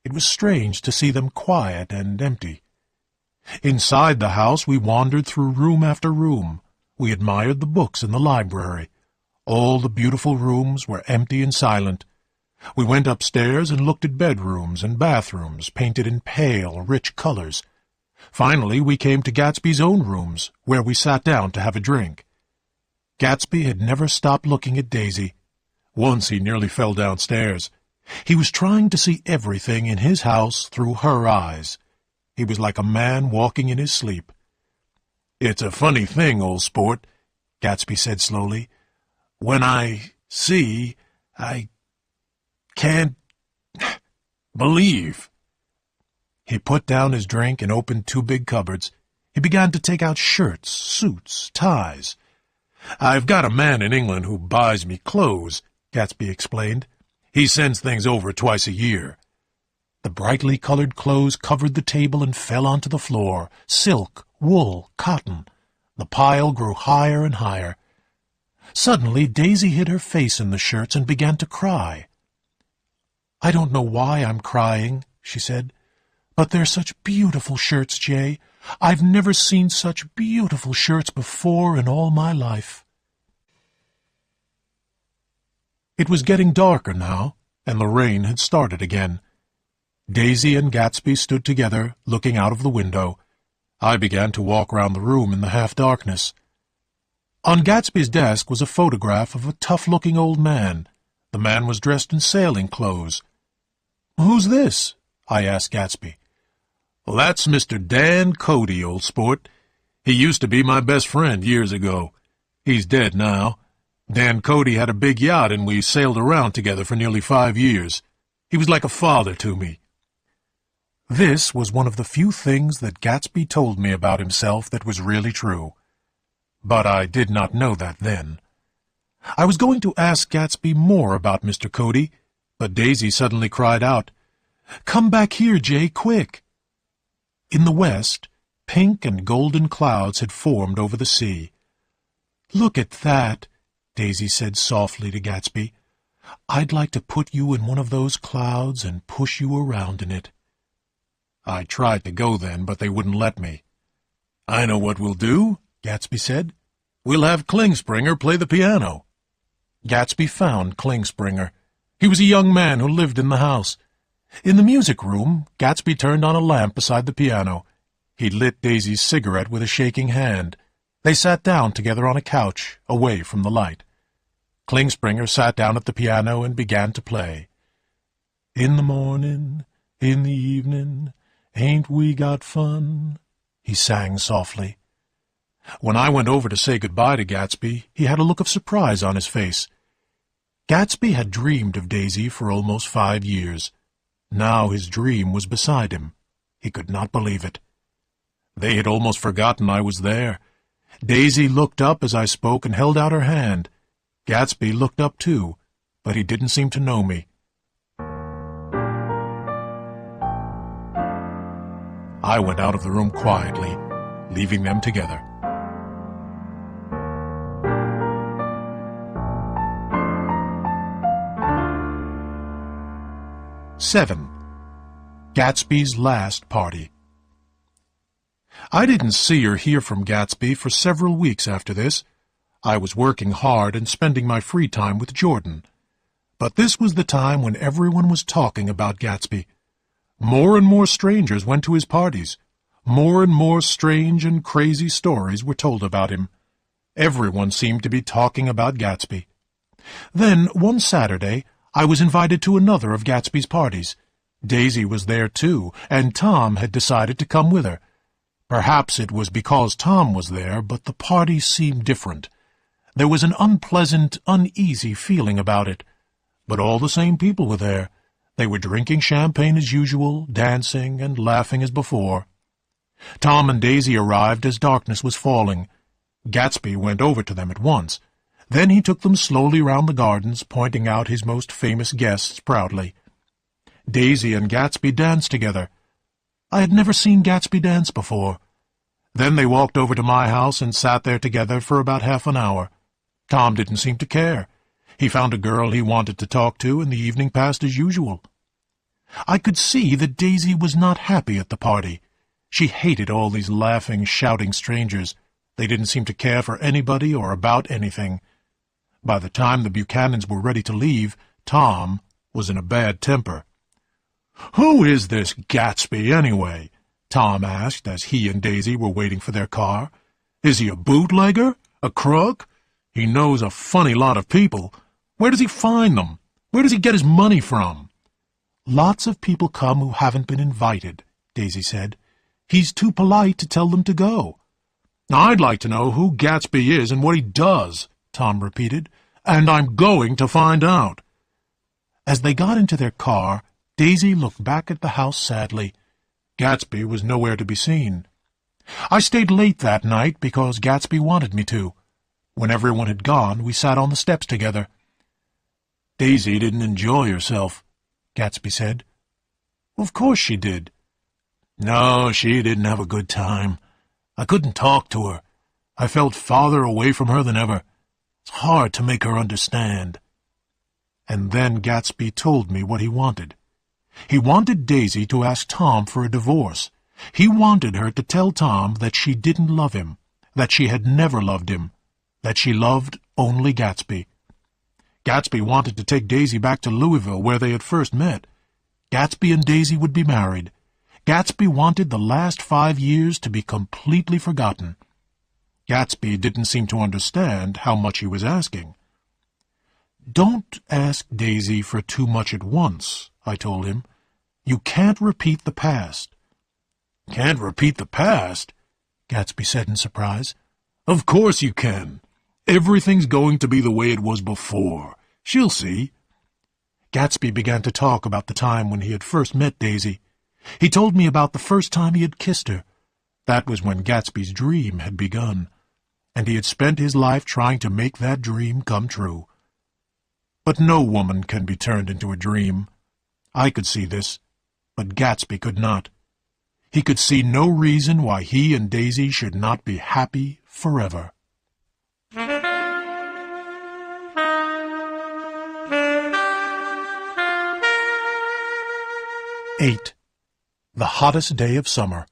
It was strange to see them quiet and empty. Inside the house we wandered through room after room. We admired the books in the library. All the beautiful rooms were empty and silent. We went upstairs and looked at bedrooms and bathrooms painted in pale, rich colors. Finally, we came to Gatsby's own rooms, where we sat down to have a drink. Gatsby had never stopped looking at Daisy. Once he nearly fell downstairs. He was trying to see everything in his house through her eyes. He was like a man walking in his sleep. "It's a funny thing, old sport," Gatsby said slowly. "When I see, I can't believe." He put down his drink and opened 2 big cupboards. He began to take out shirts, suits, ties. "I've got a man in England who buys me clothes," Gatsby explained. "He sends things over twice a year." The brightly colored clothes covered the table and fell onto the floor. Silk, wool, cotton. The pile grew higher and higher. Suddenly Daisy hid her face in the shirts and began to cry. "I don't know why I'm crying," she said. "But they're such beautiful shirts, Jay. I've never seen such beautiful shirts before in all my life." It was getting darker now, and the rain had started again. Daisy and Gatsby stood together, looking out of the window. I began to walk round the room in the half-darkness. On Gatsby's desk was a photograph of a tough-looking old man. The man was dressed in sailing clothes. "Who's this?" I asked Gatsby. "Well, that's Mr. Dan Cody, old sport. He used to be my best friend years ago. He's dead now. Dan Cody had a big yacht, and we sailed around together for nearly 5 years. He was like a father to me." This was one of the few things that Gatsby told me about himself that was really true. But I did not know that then. I was going to ask Gatsby more about Mr. Cody, but Daisy suddenly cried out, "Come back here, Jay, quick!" In the west, pink and golden clouds had formed over the sea. "Look at that," Daisy said softly to Gatsby. "I'd like to put you in one of those clouds and push you around in it." I tried to go then, but they wouldn't let me. "I know what we'll do," Gatsby said. "We'll have Klingspringer play the piano." Gatsby found Klingspringer. He was a young man who lived in the house. In the music room, Gatsby turned on a lamp beside the piano. He lit Daisy's cigarette with a shaking hand. They sat down together on a couch, away from the light. Klingspringer sat down at the piano and began to play. "In the morning, in the evening, ain't we got fun?" he sang softly. When I went over to say goodbye to Gatsby, he had a look of surprise on his face. Gatsby had dreamed of Daisy for almost 5 years. Now his dream was beside him. He could not believe it. They had almost forgotten I was there. Daisy looked up as I spoke and held out her hand. Gatsby looked up too, but he didn't seem to know me. I went out of the room quietly, leaving them together. Seven. Gatsby's Last Party. I didn't see or hear from Gatsby for several weeks after this. I was working hard and spending my free time with Jordan. But this was the time when everyone was talking about Gatsby. More and more strangers went to his parties. More and more strange and crazy stories were told about him. Everyone seemed to be talking about Gatsby. Then, one Saturday, I was invited to another of Gatsby's parties. Daisy was there too, and Tom had decided to come with her. Perhaps it was because Tom was there, but the party seemed different. There was an unpleasant, uneasy feeling about it. But all the same people were there. They were drinking champagne as usual, dancing and laughing as before. Tom and Daisy arrived as darkness was falling. Gatsby went over to them at once. Then he took them slowly round the gardens, pointing out his most famous guests proudly. Daisy and Gatsby danced together. I had never seen Gatsby dance before. Then they walked over to my house and sat there together for about half an hour. Tom didn't seem to care. He found a girl he wanted to talk to, and the evening passed as usual. I could see that Daisy was not happy at the party. She hated all these laughing, shouting strangers. They didn't seem to care for anybody or about anything. By the time the Buchanans were ready to leave, Tom was in a bad temper. "Who is this Gatsby, anyway?" Tom asked as he and Daisy were waiting for their car. "Is he a bootlegger? A crook? He knows a funny lot of people. Where does he find them? Where does he get his money from?" "Lots of people come who haven't been invited," Daisy said. "He's too polite to tell them to go." "I'd like to know who Gatsby is and what he does," Tom repeated, "and I'm going to find out." As they got into their car, Daisy looked back at the house sadly. Gatsby was nowhere to be seen. I stayed late that night because Gatsby wanted me to. When everyone had gone, we sat on the steps together. "Daisy didn't enjoy herself," Gatsby said. "Of course she did." "No, she didn't have a good time. I couldn't talk to her. I felt farther away from her than ever. It's hard to make her understand." And then Gatsby told me what he wanted. He wanted Daisy to ask Tom for a divorce. He wanted her to tell Tom that she didn't love him, that she had never loved him, that she loved only Gatsby. Gatsby wanted to take Daisy back to Louisville, where they had first met. Gatsby and Daisy would be married. Gatsby wanted the last 5 years to be completely forgotten. Gatsby didn't seem to understand how much he was asking. "Don't ask Daisy for too much at once," I told him. You can't repeat the past." "Can't repeat the past?" Gatsby said in surprise. "Of course you can. Everything's going to be the way it was before. She'll see." Gatsby began to talk about the time when he had first met Daisy. He told me about the first time he had kissed her. That was when Gatsby's dream had begun, and he had spent his life trying to make that dream come true. But no woman can be turned into a dream. I could see this, but Gatsby could not. He could see no reason why he and Daisy should not be happy forever. Eight. The hottest day of summer.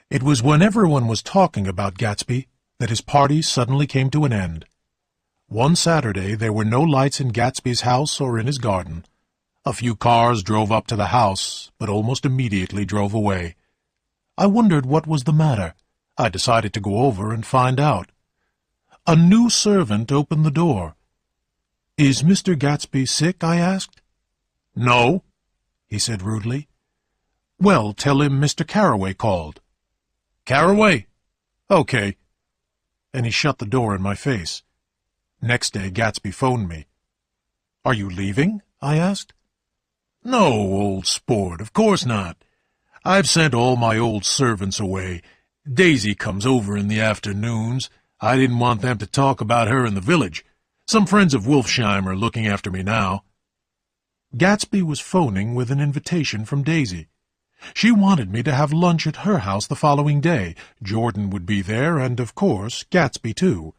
It was when everyone was talking about Gatsby that his party suddenly came to an end. One Saturday there were no lights in Gatsby's house or in his garden. A few cars drove up to the house, but almost immediately drove away. I wondered what was the matter. I decided to go over and find out. A new servant opened the door. "Is Mr. Gatsby sick?" I asked. "No," he said rudely. "Well, tell him Mr. Carraway called." "Carraway? Okay." And he shut the door in my face. Next day Gatsby phoned me. "Are you leaving?" I asked. "No, old sport, of course not. I've sent all my old servants away. Daisy comes over in the afternoons. I didn't want them to talk about her in the village. Some friends of Wolfsheim are looking after me now." Gatsby was phoning with an invitation from Daisy. She wanted me to have lunch at her house the following day. Jordan would be there, and, of course, Gatsby too.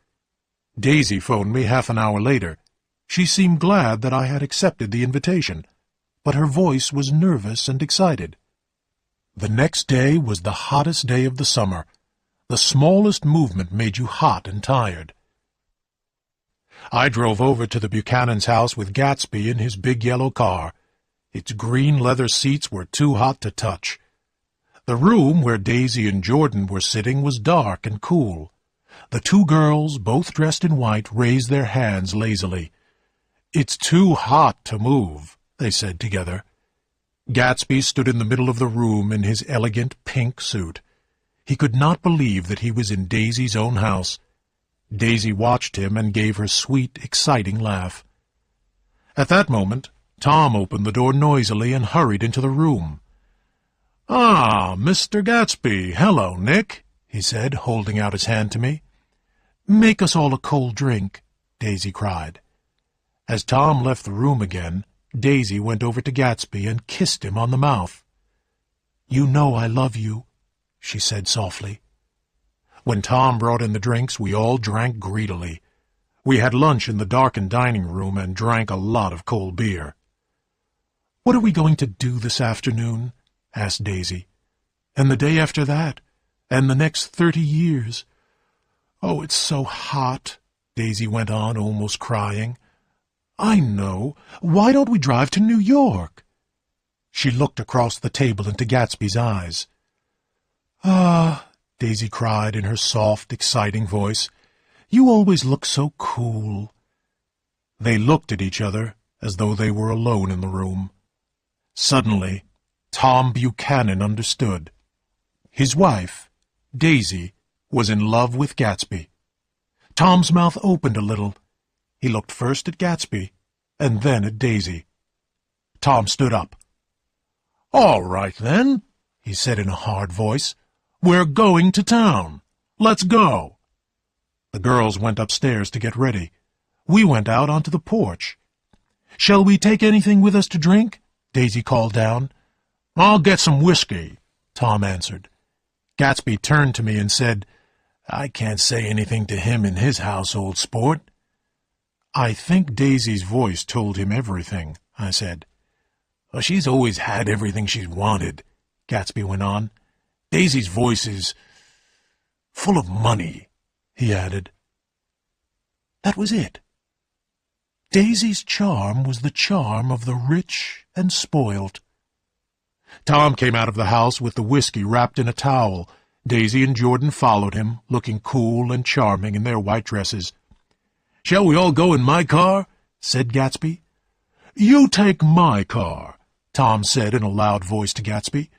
Daisy phoned me half an hour later. She seemed glad that I had accepted the invitation, but her voice was nervous and excited. The next day was the hottest day of the summer. The smallest movement made you hot and tired. I drove over to the Buchanan's house with Gatsby in his big yellow car. Its green leather seats were too hot to touch. The room where Daisy and Jordan were sitting was dark and cool. The two girls, both dressed in white, raised their hands lazily. "It's too hot to move," they said together. Gatsby stood in the middle of the room in his elegant pink suit. He could not believe that he was in Daisy's own house. Daisy watched him and gave her sweet, exciting laugh. At that moment, Tom opened the door noisily and hurried into the room. "Ah, Mr. Gatsby, hello, Nick," he said, holding out his hand to me. "Make us all a cold drink," Daisy cried. As Tom left the room again, Daisy went over to Gatsby and kissed him on the mouth. "You know I love you," she said softly. When Tom brought in the drinks, we all drank greedily. We had lunch in the darkened dining room and drank a lot of cold beer. "What are we going to do this afternoon?" asked Daisy. "And the day after that? And the next 30 years? Oh, it's so hot," Daisy went on, almost crying. "I know. Why don't we drive to New York?" She looked across the table into Gatsby's eyes. "Ah," Daisy cried in her soft, exciting voice, "you always look so cool." They looked at each other as though they were alone in the room. Suddenly, Tom Buchanan understood. His wife, Daisy, was in love with Gatsby. Tom's mouth opened a little. He looked first at Gatsby, and then at Daisy. Tom stood up. "All right, then," he said in a hard voice. "We're going to town. Let's go." The girls went upstairs to get ready. We went out onto the porch. "Shall we take anything with us to drink?" Daisy called down. "I'll get some whiskey," Tom answered. Gatsby turned to me and said, "I can't say anything to him in his house, old sport." "I think Daisy's voice told him everything," I said. "Well, she's always had everything she's wanted," Gatsby went on. "Daisy's voice is full of money," he added. That was it. Daisy's charm was the charm of the rich and spoilt. Tom came out of the house with the whiskey wrapped in a towel. Daisy and Jordan followed him, looking cool and charming in their white dresses. "Shall we all go in my car?" said Gatsby. "You take my car," Tom said in a loud voice to Gatsby.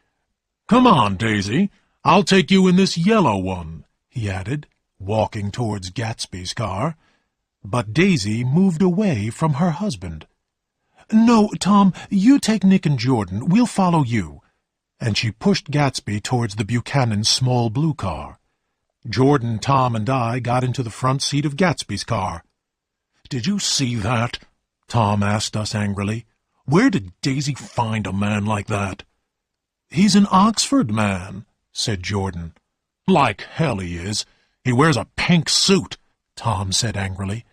"Come on, Daisy. I'll take you in this yellow one," he added, walking towards Gatsby's car. But Daisy moved away from her husband. "No, Tom, you take Nick and Jordan. We'll follow you." And she pushed Gatsby towards the Buchanan's small blue car. Jordan, Tom, and I got into the front seat of Gatsby's car. "Did you see that?" Tom asked us angrily. "Where did Daisy find a man like that?" "He's an Oxford man," said Jordan. "Like hell he is. He wears a pink suit," Tom said angrily.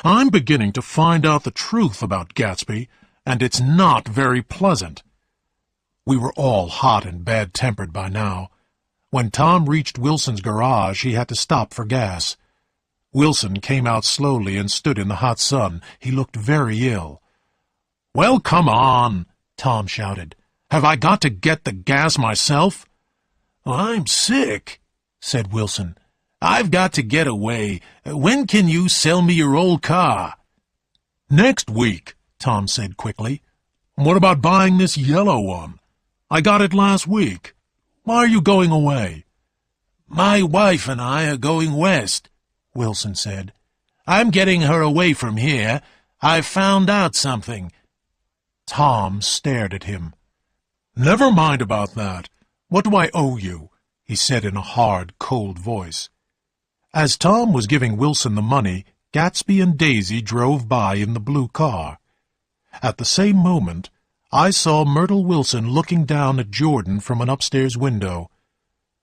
"I'm beginning to find out the truth about Gatsby, and it's not very pleasant." We were all hot and bad-tempered by now. When Tom reached Wilson's garage, he had to stop for gas. Wilson came out slowly and stood in the hot sun. He looked very ill. "Well, come on," Tom shouted. "Have I got to get the gas myself?" "I'm sick," said Wilson. "I've got to get away. When can you sell me your old car?" "Next week," Tom said quickly. "What about buying this yellow one? I got it last week. Why are you going away?" "My wife and I are going west," Wilson said. "I'm getting her away from here. I've found out something." Tom stared at him. "Never mind about that. What do I owe you?" he said in a hard, cold voice. As Tom was giving Wilson the money, Gatsby and Daisy drove by in the blue car. At the same moment, I saw Myrtle Wilson looking down at Jordan from an upstairs window.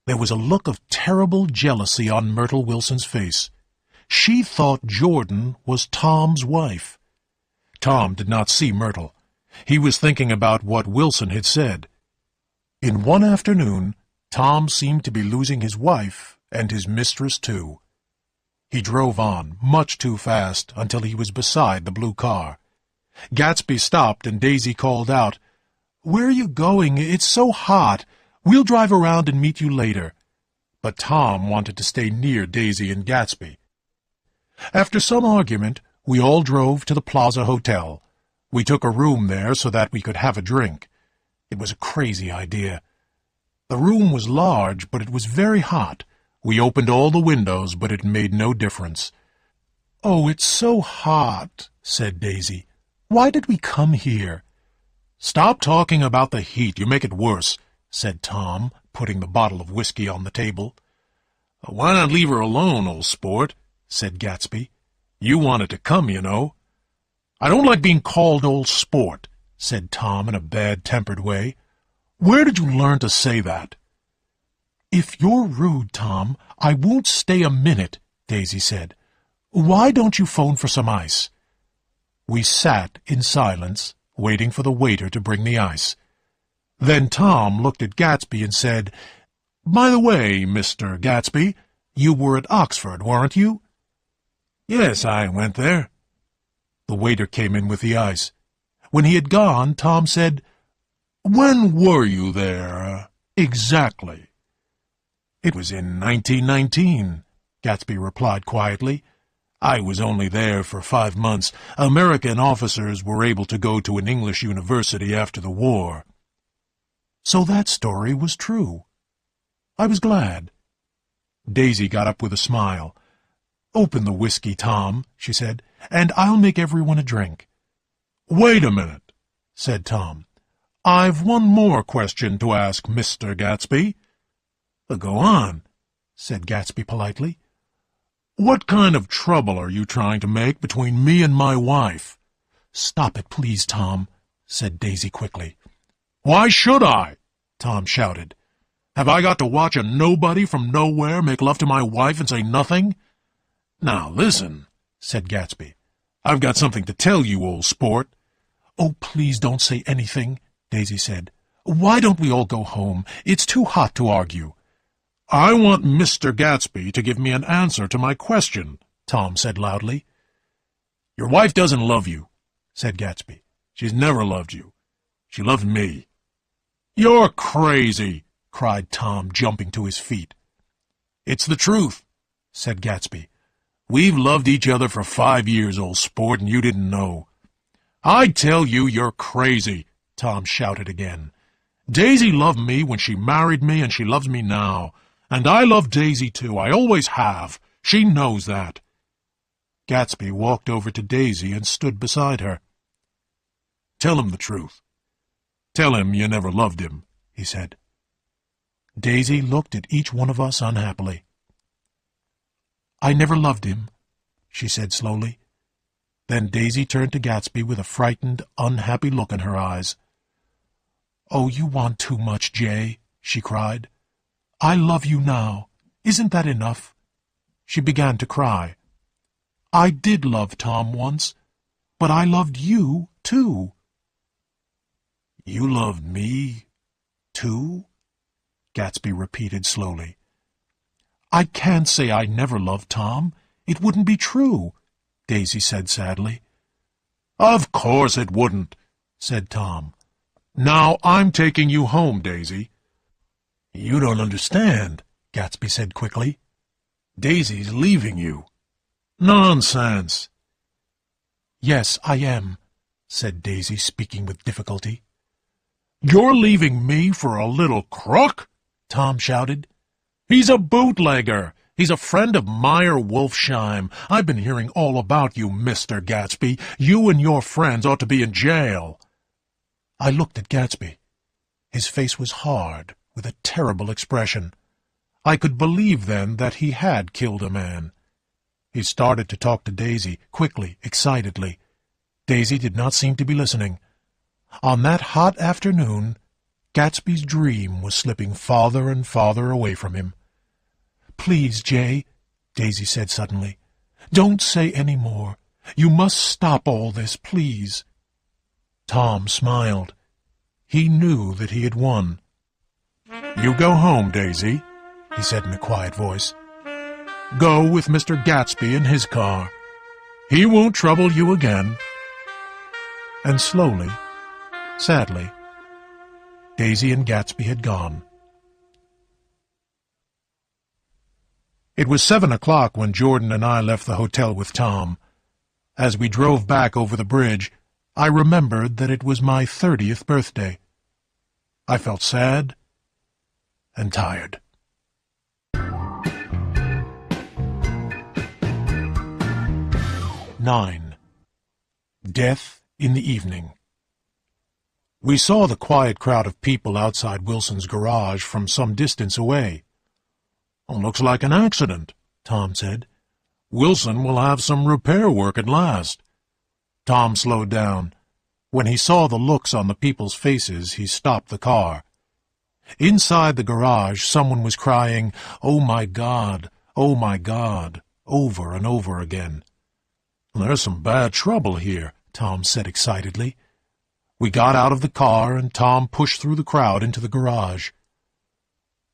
There was a look of terrible jealousy on Myrtle Wilson's face. She thought Jordan was Tom's wife. Tom did not see Myrtle. He was thinking about what Wilson had said. In one afternoon, Tom seemed to be losing his wife and his mistress too. He drove on, much too fast, until he was beside the blue car. Gatsby stopped and Daisy called out, "Where are you going? It's so hot. We'll drive around and meet you later." But Tom wanted to stay near Daisy and Gatsby. After some argument, we all drove to the Plaza Hotel. We took a room there so that we could have a drink. It was a crazy idea. The room was large, but it was very hot. We opened all the windows, but it made no difference. "Oh, it's so hot," said Daisy. "Why did we come here?" "Stop talking about the heat. You make it worse," said Tom, putting the bottle of whiskey on the table. "Why not leave her alone, old sport?" said Gatsby. "You wanted to come, you know." "I don't like being called old sport," said Tom in a bad-tempered way. "Where did you learn to say that?" "If you're rude, Tom, I won't stay a minute," Daisy said. "Why don't you phone for some ice?" We sat in silence, waiting for the waiter to bring the ice. Then Tom looked at Gatsby and said, "By the way, Mr. Gatsby, you were at Oxford, weren't you?" "Yes, I went there." The waiter came in with the ice. When he had gone, Tom said, "When were you there, exactly?" "It was in 1919, Gatsby replied quietly. "I was only there for 5 months. American officers were able to go to an English university after the war." So that story was true. I was glad. Daisy got up with a smile. "Open the whiskey, Tom," she said, "and I'll make everyone a drink." "Wait a minute," said Tom. "I've one more question to ask Mr. Gatsby." "Go on," said Gatsby politely. "What kind of trouble are you trying to make between me and my wife?" "Stop it, please, Tom," said Daisy quickly. "Why should I?" Tom shouted. "Have I got to watch a nobody from nowhere make love to my wife and say nothing?" "Now listen," said Gatsby. "I've got something to tell you, old sport." "Oh, please don't say anything," Daisy said. "Why don't we all go home? It's too hot to argue." "I want Mr. Gatsby to give me an answer to my question," Tom said loudly. "Your wife doesn't love you," said Gatsby. "She's never loved you. She loved me." "You're crazy," cried Tom, jumping to his feet. "It's the truth," said Gatsby. "We've loved each other for 5 years, old sport, and you didn't know." "I tell you, you're crazy," Tom shouted again. "Daisy loved me when she married me, and she loves me now. And I love Daisy, too. I always have. She knows that." Gatsby walked over to Daisy and stood beside her. "Tell him the truth. Tell him you never loved him," he said. Daisy looked at each one of us unhappily. "I never loved him," she said slowly. Then Daisy turned to Gatsby with a frightened, unhappy look in her eyes. "Oh, you want too much, Jay," she cried. "I love you now. Isn't that enough?" She began to cry. "I did love Tom once, but I loved you, too." "You loved me, too?" Gatsby repeated slowly. "I can't say I never loved Tom. It wouldn't be true," Daisy said sadly. "Of course it wouldn't," said Tom. "Now I'm taking you home, Daisy." "You don't understand," Gatsby said quickly. "Daisy's leaving you." "Nonsense." "Yes, I am," said Daisy, speaking with difficulty. "You're leaving me for a little crook?" Tom shouted. "He's a bootlegger. He's a friend of Meyer Wolfsheim. I've been hearing all about you, Mr. Gatsby. You and your friends ought to be in jail." I looked at Gatsby. His face was hard, with a terrible expression. I could believe then that he had killed a man. He started to talk to Daisy, quickly, excitedly. Daisy did not seem to be listening. On that hot afternoon, Gatsby's dream was slipping farther and farther away from him. "Please, Jay," Daisy said suddenly, "don't say any more. You must stop all this, please." Tom smiled. He knew that he had won. "You go home, Daisy," he said in a quiet voice. "Go with Mr. Gatsby in his car. He won't trouble you again." And slowly, sadly, Daisy and Gatsby had gone. It was 7 o'clock when Jordan and I left the hotel with Tom. As we drove back over the bridge, I remembered that it was my 30th birthday. I felt sad and tired. 9. Death in the Evening. We saw the quiet crowd of people outside Wilson's garage from some distance away. "Looks like an accident," Tom said. "Wilson will have some repair work at last." Tom slowed down. When he saw the looks on the people's faces, he stopped the car. Inside the garage, someone was crying, "Oh, my God! Oh, my God!" over and over again. "There's some bad trouble here," Tom said excitedly. We got out of the car, and Tom pushed through the crowd into the garage.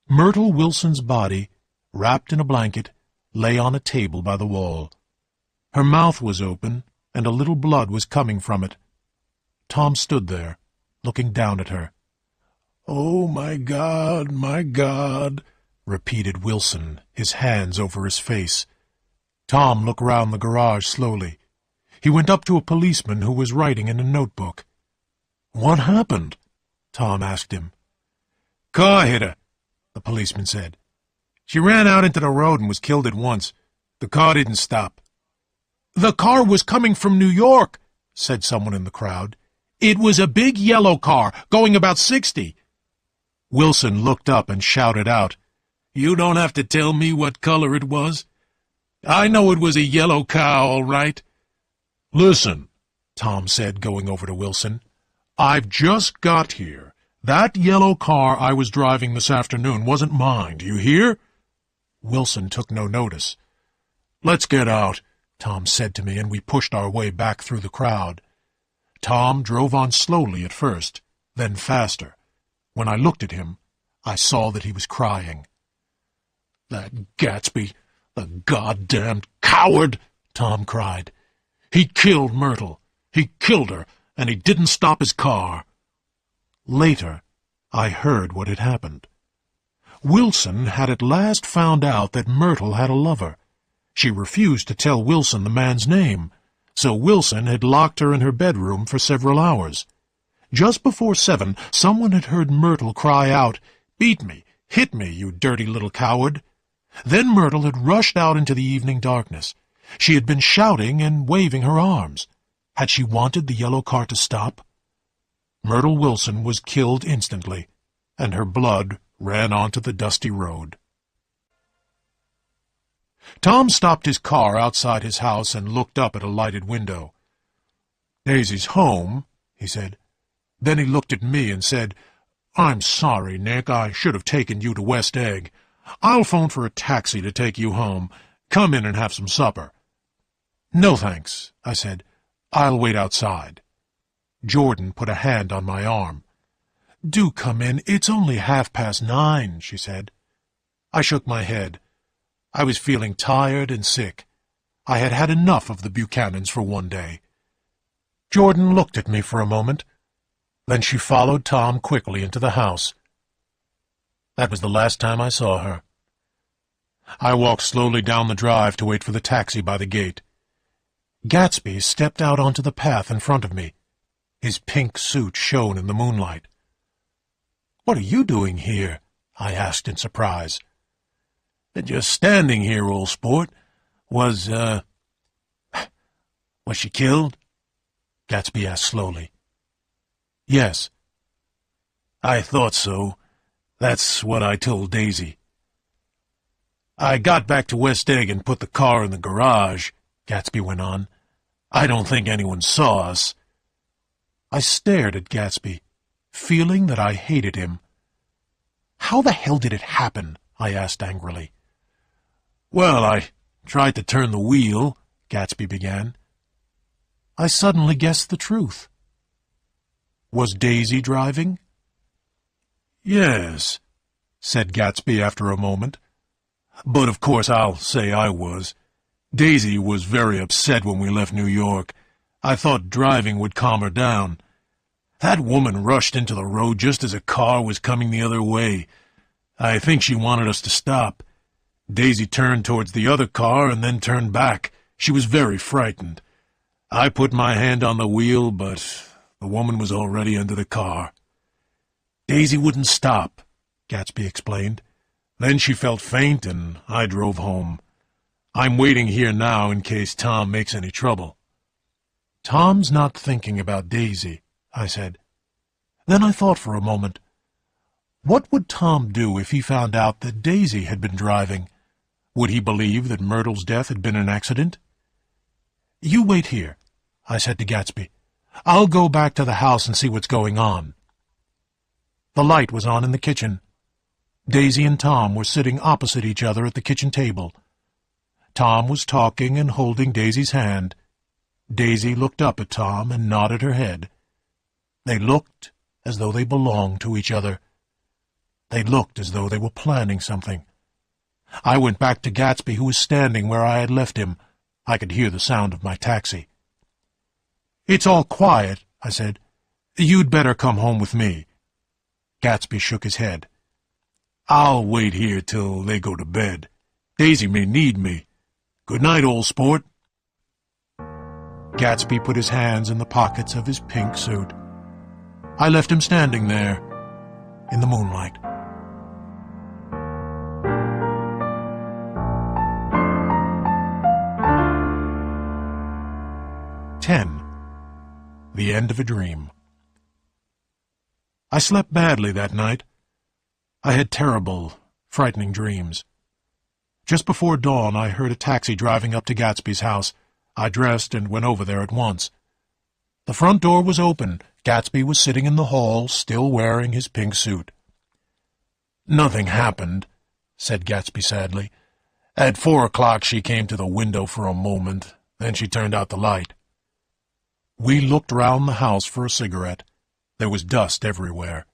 Myrtle Wilson's body, wrapped in a blanket, lay on a table by the wall. Her mouth was open, and a little blood was coming from it. Tom stood there, looking down at her. "Oh, my God," repeated Wilson, his hands over his face. Tom looked round the garage slowly. He went up to a policeman who was writing in a notebook. "What happened?" Tom asked him. "Car hit her," the policeman said. "She ran out into the road and was killed at once. The car didn't stop." "The car was coming from New York," said someone in the crowd. "It was a big yellow car, going about 60. Wilson looked up and shouted out, "You don't have to tell me what color it was. I know it was a yellow cow, all right." "Listen," Tom said, going over to Wilson. "I've just got here. That yellow car I was driving this afternoon wasn't mine, do you hear?" Wilson took no notice. "Let's get out," Tom said to me, and we pushed our way back through the crowd. Tom drove on slowly at first, then faster. When I looked at him, I saw that he was crying. "That Gatsby, the goddamned coward!" Tom cried. "He killed Myrtle. He killed her, and he didn't stop his car." Later, I heard what had happened. Wilson had at last found out that Myrtle had a lover. She refused to tell Wilson the man's name, so Wilson had locked her in her bedroom for several hours. Just before 7, someone had heard Myrtle cry out, "Beat me! Hit me, you dirty little coward!" Then Myrtle had rushed out into the evening darkness. She had been shouting and waving her arms. Had she wanted the yellow car to stop? Myrtle Wilson was killed instantly, and her blood ran onto the dusty road. Tom stopped his car outside his house and looked up at a lighted window. "Daisy's home," he said. Then he looked at me and said, "I'm sorry, Nick. I should have taken you to West Egg. I'll phone for a taxi to take you home. Come in and have some supper." "No, thanks," I said. "I'll wait outside." Jordan put a hand on my arm. "Do come in. It's only 9:30, she said. I shook my head. I was feeling tired and sick. I had had enough of the Buchanans for one day. Jordan looked at me for a moment. Then she followed Tom quickly into the house. That was the last time I saw her. I walked slowly down the drive to wait for the taxi by the gate. Gatsby stepped out onto the path in front of me. His pink suit shone in the moonlight. "What are you doing here?" I asked in surprise. "Just standing here, old sport. Was she killed?" Gatsby asked slowly. "Yes." "I thought so. That's what I told Daisy." "I got back to West Egg and put the car in the garage," Gatsby went on. "I don't think anyone saw us." I stared at Gatsby, feeling that I hated him. "How the hell did it happen?" I asked angrily. "Well, I tried to turn the wheel," Gatsby began. I suddenly guessed the truth. Was Daisy driving? "Yes," said Gatsby after a moment. "But of course I'll say I was. Daisy was very upset when we left New York. I thought driving would calm her down. That woman rushed into the road just as a car was coming the other way. I think she wanted us to stop. Daisy turned towards the other car and then turned back. She was very frightened. I put my hand on the wheel, but the woman was already under the car. Daisy wouldn't stop," Gatsby explained. "Then she felt faint, and I drove home. I'm waiting here now in case Tom makes any trouble." "Tom's not thinking about Daisy," I said. Then I thought for a moment. What would Tom do if he found out that Daisy had been driving? Would he believe that Myrtle's death had been an accident? "You wait here," I said to Gatsby. "I'll go back to the house and see what's going on." The light was on in the kitchen. Daisy and Tom were sitting opposite each other at the kitchen table. Tom was talking and holding Daisy's hand. Daisy looked up at Tom and nodded her head. They looked as though they belonged to each other. They looked as though they were planning something. I went back to Gatsby, who was standing where I had left him. I could hear the sound of my taxi. "It's all quiet," I said. "You'd better come home with me." Gatsby shook his head. "I'll wait here till they go to bed. Daisy may need me. Good night, old sport." Gatsby put his hands in the pockets of his pink suit. I left him standing there in the moonlight. The End of a Dream. I slept badly that night. I had terrible, frightening dreams. Just before dawn, I heard a taxi driving up to Gatsby's house. I dressed and went over there at once. The front door was open. Gatsby was sitting in the hall, still wearing his pink suit. "Nothing happened," said Gatsby sadly. "At 4 o'clock she came to the window for a moment, then she turned out the light." We looked round the house for a cigarette. There was dust everywhere.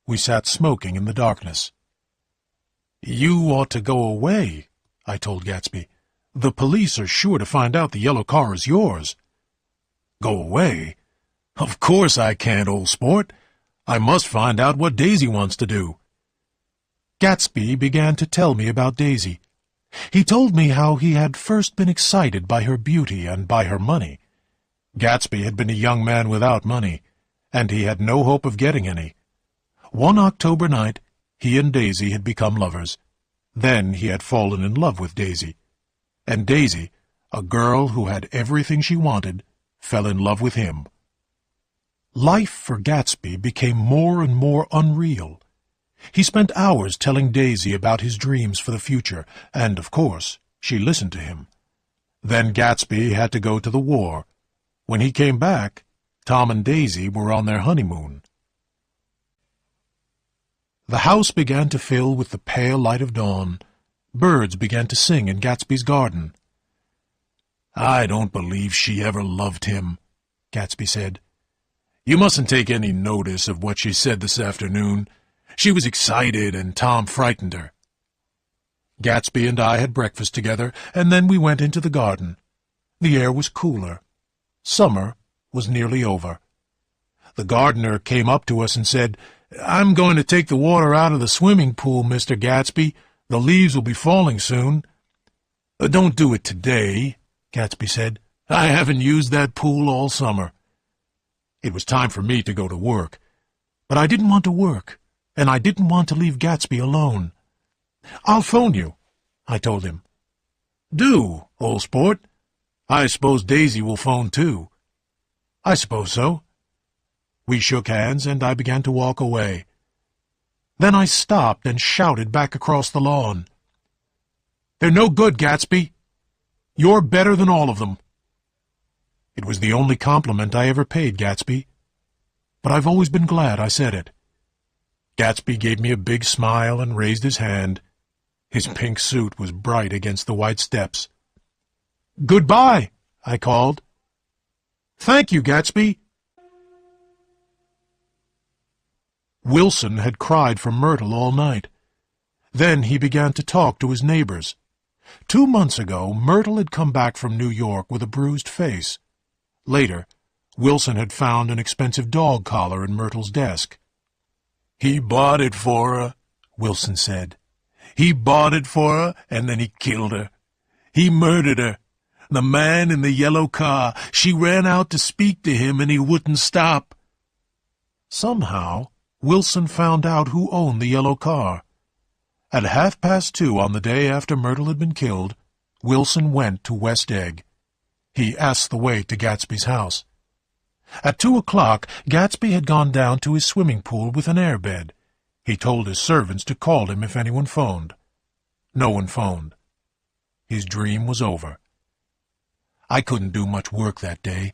We sat smoking in the darkness. "You ought to go away," I told Gatsby. "The police are sure to find out the yellow car is yours." "Go away? Of course I can't, old sport. I must find out what Daisy wants to do." Gatsby began to tell me about Daisy. He told me how he had first been excited by her beauty and by her money. Gatsby had been a young man without money, and he had no hope of getting any. One October night, he and Daisy had become lovers. Then he had fallen in love with Daisy. And Daisy, a girl who had everything she wanted, fell in love with him. Life for Gatsby became more and more unreal. He spent hours telling Daisy about his dreams for the future, and, of course, she listened to him. Then Gatsby had to go to the war. When he came back, Tom and Daisy were on their honeymoon. The house began to fill with the pale light of dawn. Birds began to sing in Gatsby's garden. "I don't believe she ever loved him," Gatsby said. "You mustn't take any notice of what she said this afternoon. She was excited, and Tom frightened her." Gatsby and I had breakfast together, and then we went into the garden. The air was cooler. Summer was nearly over. The gardener came up to us and said, "I'm going to take the water out of the swimming pool, Mr. Gatsby. The leaves will be falling soon." "Don't do it today," Gatsby said. "I haven't used that pool all summer." It was time for me to go to work. But I didn't want to work, and I didn't want to leave Gatsby alone. "I'll phone you," I told him. "Do, old sport. I suppose Daisy will phone too." "I suppose so." We shook hands, and I began to walk away. Then I stopped and shouted back across the lawn. "They're no good, Gatsby. You're better than all of them." It was the only compliment I ever paid Gatsby, but I've always been glad I said it. Gatsby gave me a big smile and raised his hand. His pink suit was bright against the white steps. "Goodbye," I called. "Thank you, Gatsby." Wilson had cried for Myrtle all night. Then he began to talk to his neighbors. 2 months ago, Myrtle had come back from New York with a bruised face. Later, Wilson had found an expensive dog collar in Myrtle's desk. "He bought it for her," Wilson said. "He bought it for her, and then he killed her. He murdered her. The man in the yellow car, she ran out to speak to him, and he wouldn't stop." Somehow, Wilson found out who owned the yellow car. At 2:30 on the day after Myrtle had been killed, Wilson went to West Egg. He asked the way to Gatsby's house. At 2:00, Gatsby had gone down to his swimming pool with an airbed. He told his servants to call him if anyone phoned. No one phoned. His dream was over. I couldn't do much work that day.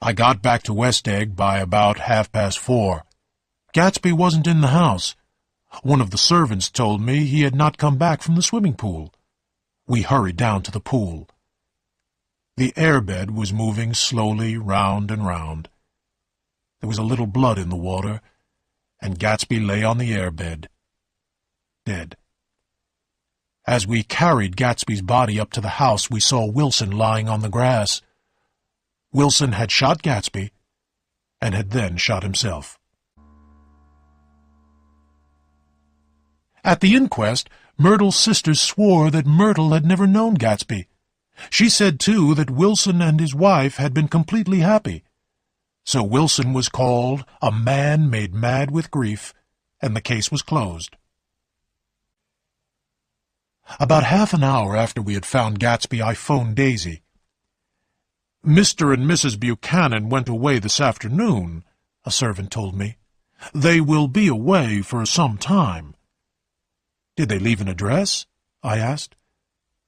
I got back to West Egg by about 4:30. Gatsby wasn't in the house. One of the servants told me he had not come back from the swimming pool. We hurried down to the pool. The airbed was moving slowly round and round. There was a little blood in the water, and Gatsby lay on the airbed, dead. As we carried Gatsby's body up to the house, we saw Wilson lying on the grass. Wilson had shot Gatsby, and had then shot himself. At the inquest, Myrtle's sisters swore that Myrtle had never known Gatsby. She said, too, that Wilson and his wife had been completely happy. So Wilson was called a man made mad with grief, and the case was closed. About half an hour after we had found Gatsby, I phoned Daisy. "Mr. and Mrs. Buchanan went away this afternoon," a servant told me. "They will be away for some time." "Did they leave an address?" I asked.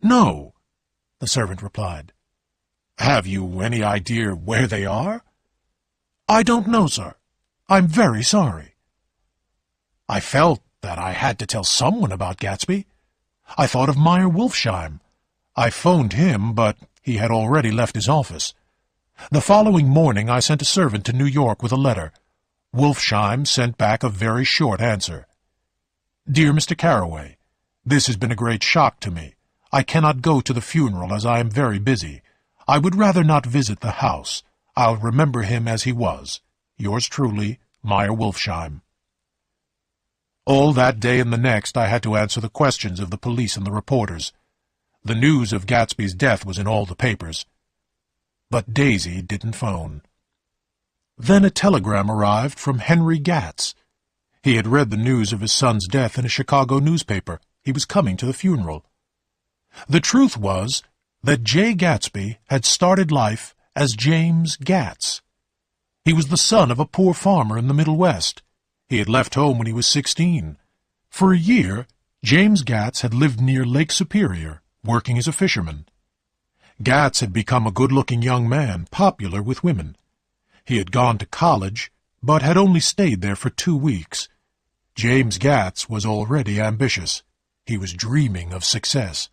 "No," the servant replied. "Have you any idea where they are?" "I don't know, sir. I'm very sorry." I felt that I had to tell someone about Gatsby. I thought of Meyer Wolfsheim. I phoned him, but he had already left his office. The following morning I sent a servant to New York with a letter. Wolfsheim sent back a very short answer. "Dear Mr. Carraway, this has been a great shock to me. I cannot go to the funeral as I am very busy. I would rather not visit the house. I'll remember him as he was. Yours truly, Meyer Wolfsheim." All that day and the next I had to answer the questions of the police and the reporters. The news of Gatsby's death was in all the papers. But Daisy didn't phone. Then a telegram arrived from Henry Gatz. He had read the news of his son's death in a Chicago newspaper. He was coming to the funeral. The truth was that J. Gatsby had started life as James Gatz. He was the son of a poor farmer in the Middle West. He had left home when he was 16. For a year, James Gatz had lived near Lake Superior, working as a fisherman. Gatz had become a good-looking young man, popular with women. He had gone to college, but had only stayed there for 2 weeks. James Gatz was already ambitious. He was dreaming of success.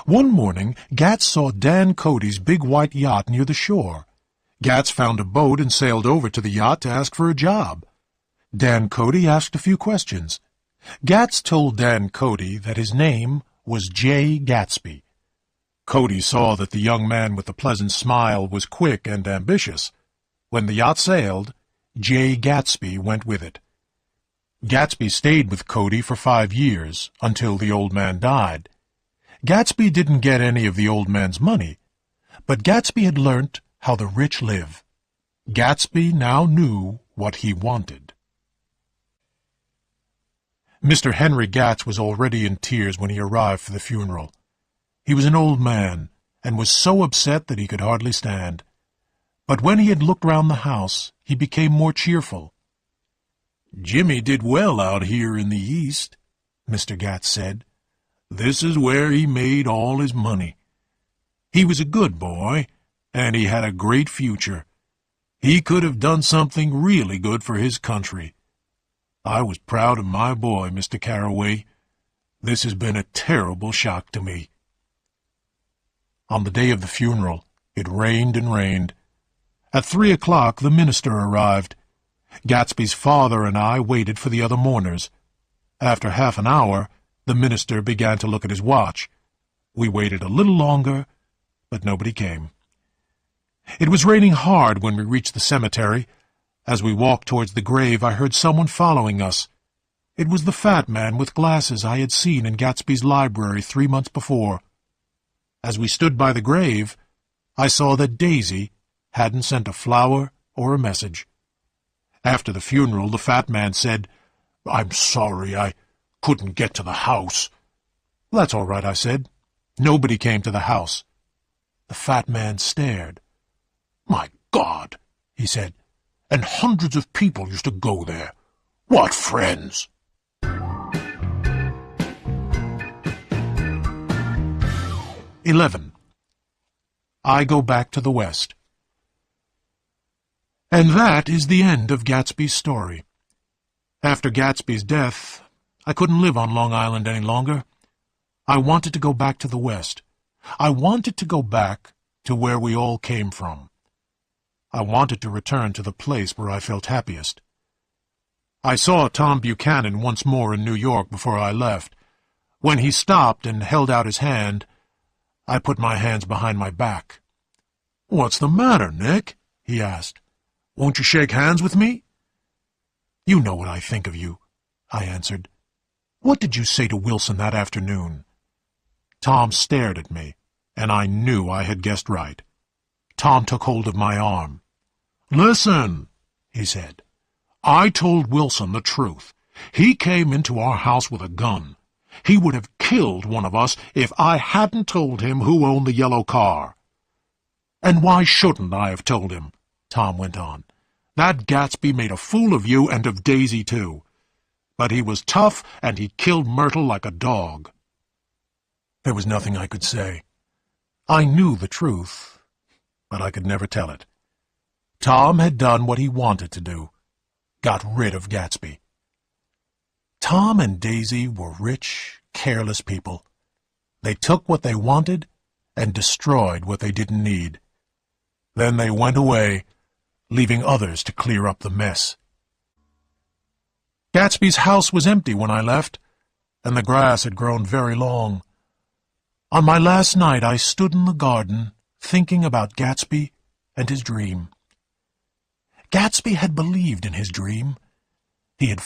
One morning, Gatz saw Dan Cody's big white yacht near the shore. Gatz found a boat and sailed over to the yacht to ask for a job. Dan Cody asked a few questions. Gatz told Dan Cody that his name was J. Gatsby. Cody saw that the young man with the pleasant smile was quick and ambitious. When the yacht sailed, J. Gatsby went with it. Gatsby stayed with Cody for 5 years, until the old man died. Gatsby didn't get any of the old man's money, but Gatsby had learnt how the rich live. Gatsby now knew what he wanted. Mr. Henry Gatz was already in tears when he arrived for the funeral. He was an old man, and was so upset that he could hardly stand. But when he had looked round the house, he became more cheerful. "Jimmy did well out here in the East," Mr. Gatz said. "This is where he made all his money. He was a good boy, and he had a great future. He could have done something really good for his country. I was proud of my boy, Mr. Carraway. This has been a terrible shock to me." On the day of the funeral, it rained and rained. At 3 o'clock, the minister arrived. Gatsby's father and I waited for the other mourners. After half an hour, the minister began to look at his watch. We waited a little longer, but nobody came. It was raining hard when we reached the cemetery. As we walked towards the grave, I heard someone following us. It was the fat man with glasses I had seen in Gatsby's library 3 months before. As we stood by the grave, I saw that Daisy hadn't sent a flower or a message. After the funeral, the fat man said, "I'm sorry, I couldn't get to the house." "That's all right," I said. Nobody came to the house. The fat man stared. "My God," he said, "and hundreds of people used to go there. What friends!" 11. I go back to the West. And that is the end of Gatsby's story. After Gatsby's death, I couldn't live on Long Island any longer. I wanted to go back to the West. I wanted to go back to where we all came from. I wanted to return to the place where I felt happiest. I saw Tom Buchanan once more in New York before I left. When he stopped and held out his hand, I put my hands behind my back. "What's the matter, Nick?" he asked. "Won't you shake hands with me?" "You know what I think of you," I answered. "What did you say to Wilson that afternoon?" Tom stared at me, and I knew I had guessed right. Tom took hold of my arm. "Listen," he said. "I told Wilson the truth. He came into our house with a gun. He would have killed one of us if I hadn't told him who owned the yellow car." "And why shouldn't I have told him?" Tom went on. "That Gatsby made a fool of you and of Daisy, too. But he was tough, and he killed Myrtle like a dog." There was nothing I could say. I knew the truth, but I could never tell it. Tom had done what he wanted to do. Got rid of Gatsby. Tom and Daisy were rich, careless people. They took what they wanted and destroyed what they didn't need. Then they went away, leaving others to clear up the mess. Gatsby's house was empty when I left, and the grass had grown very long. On my last night I stood in the garden, thinking about Gatsby and his dream. Gatsby had believed in his dream. He had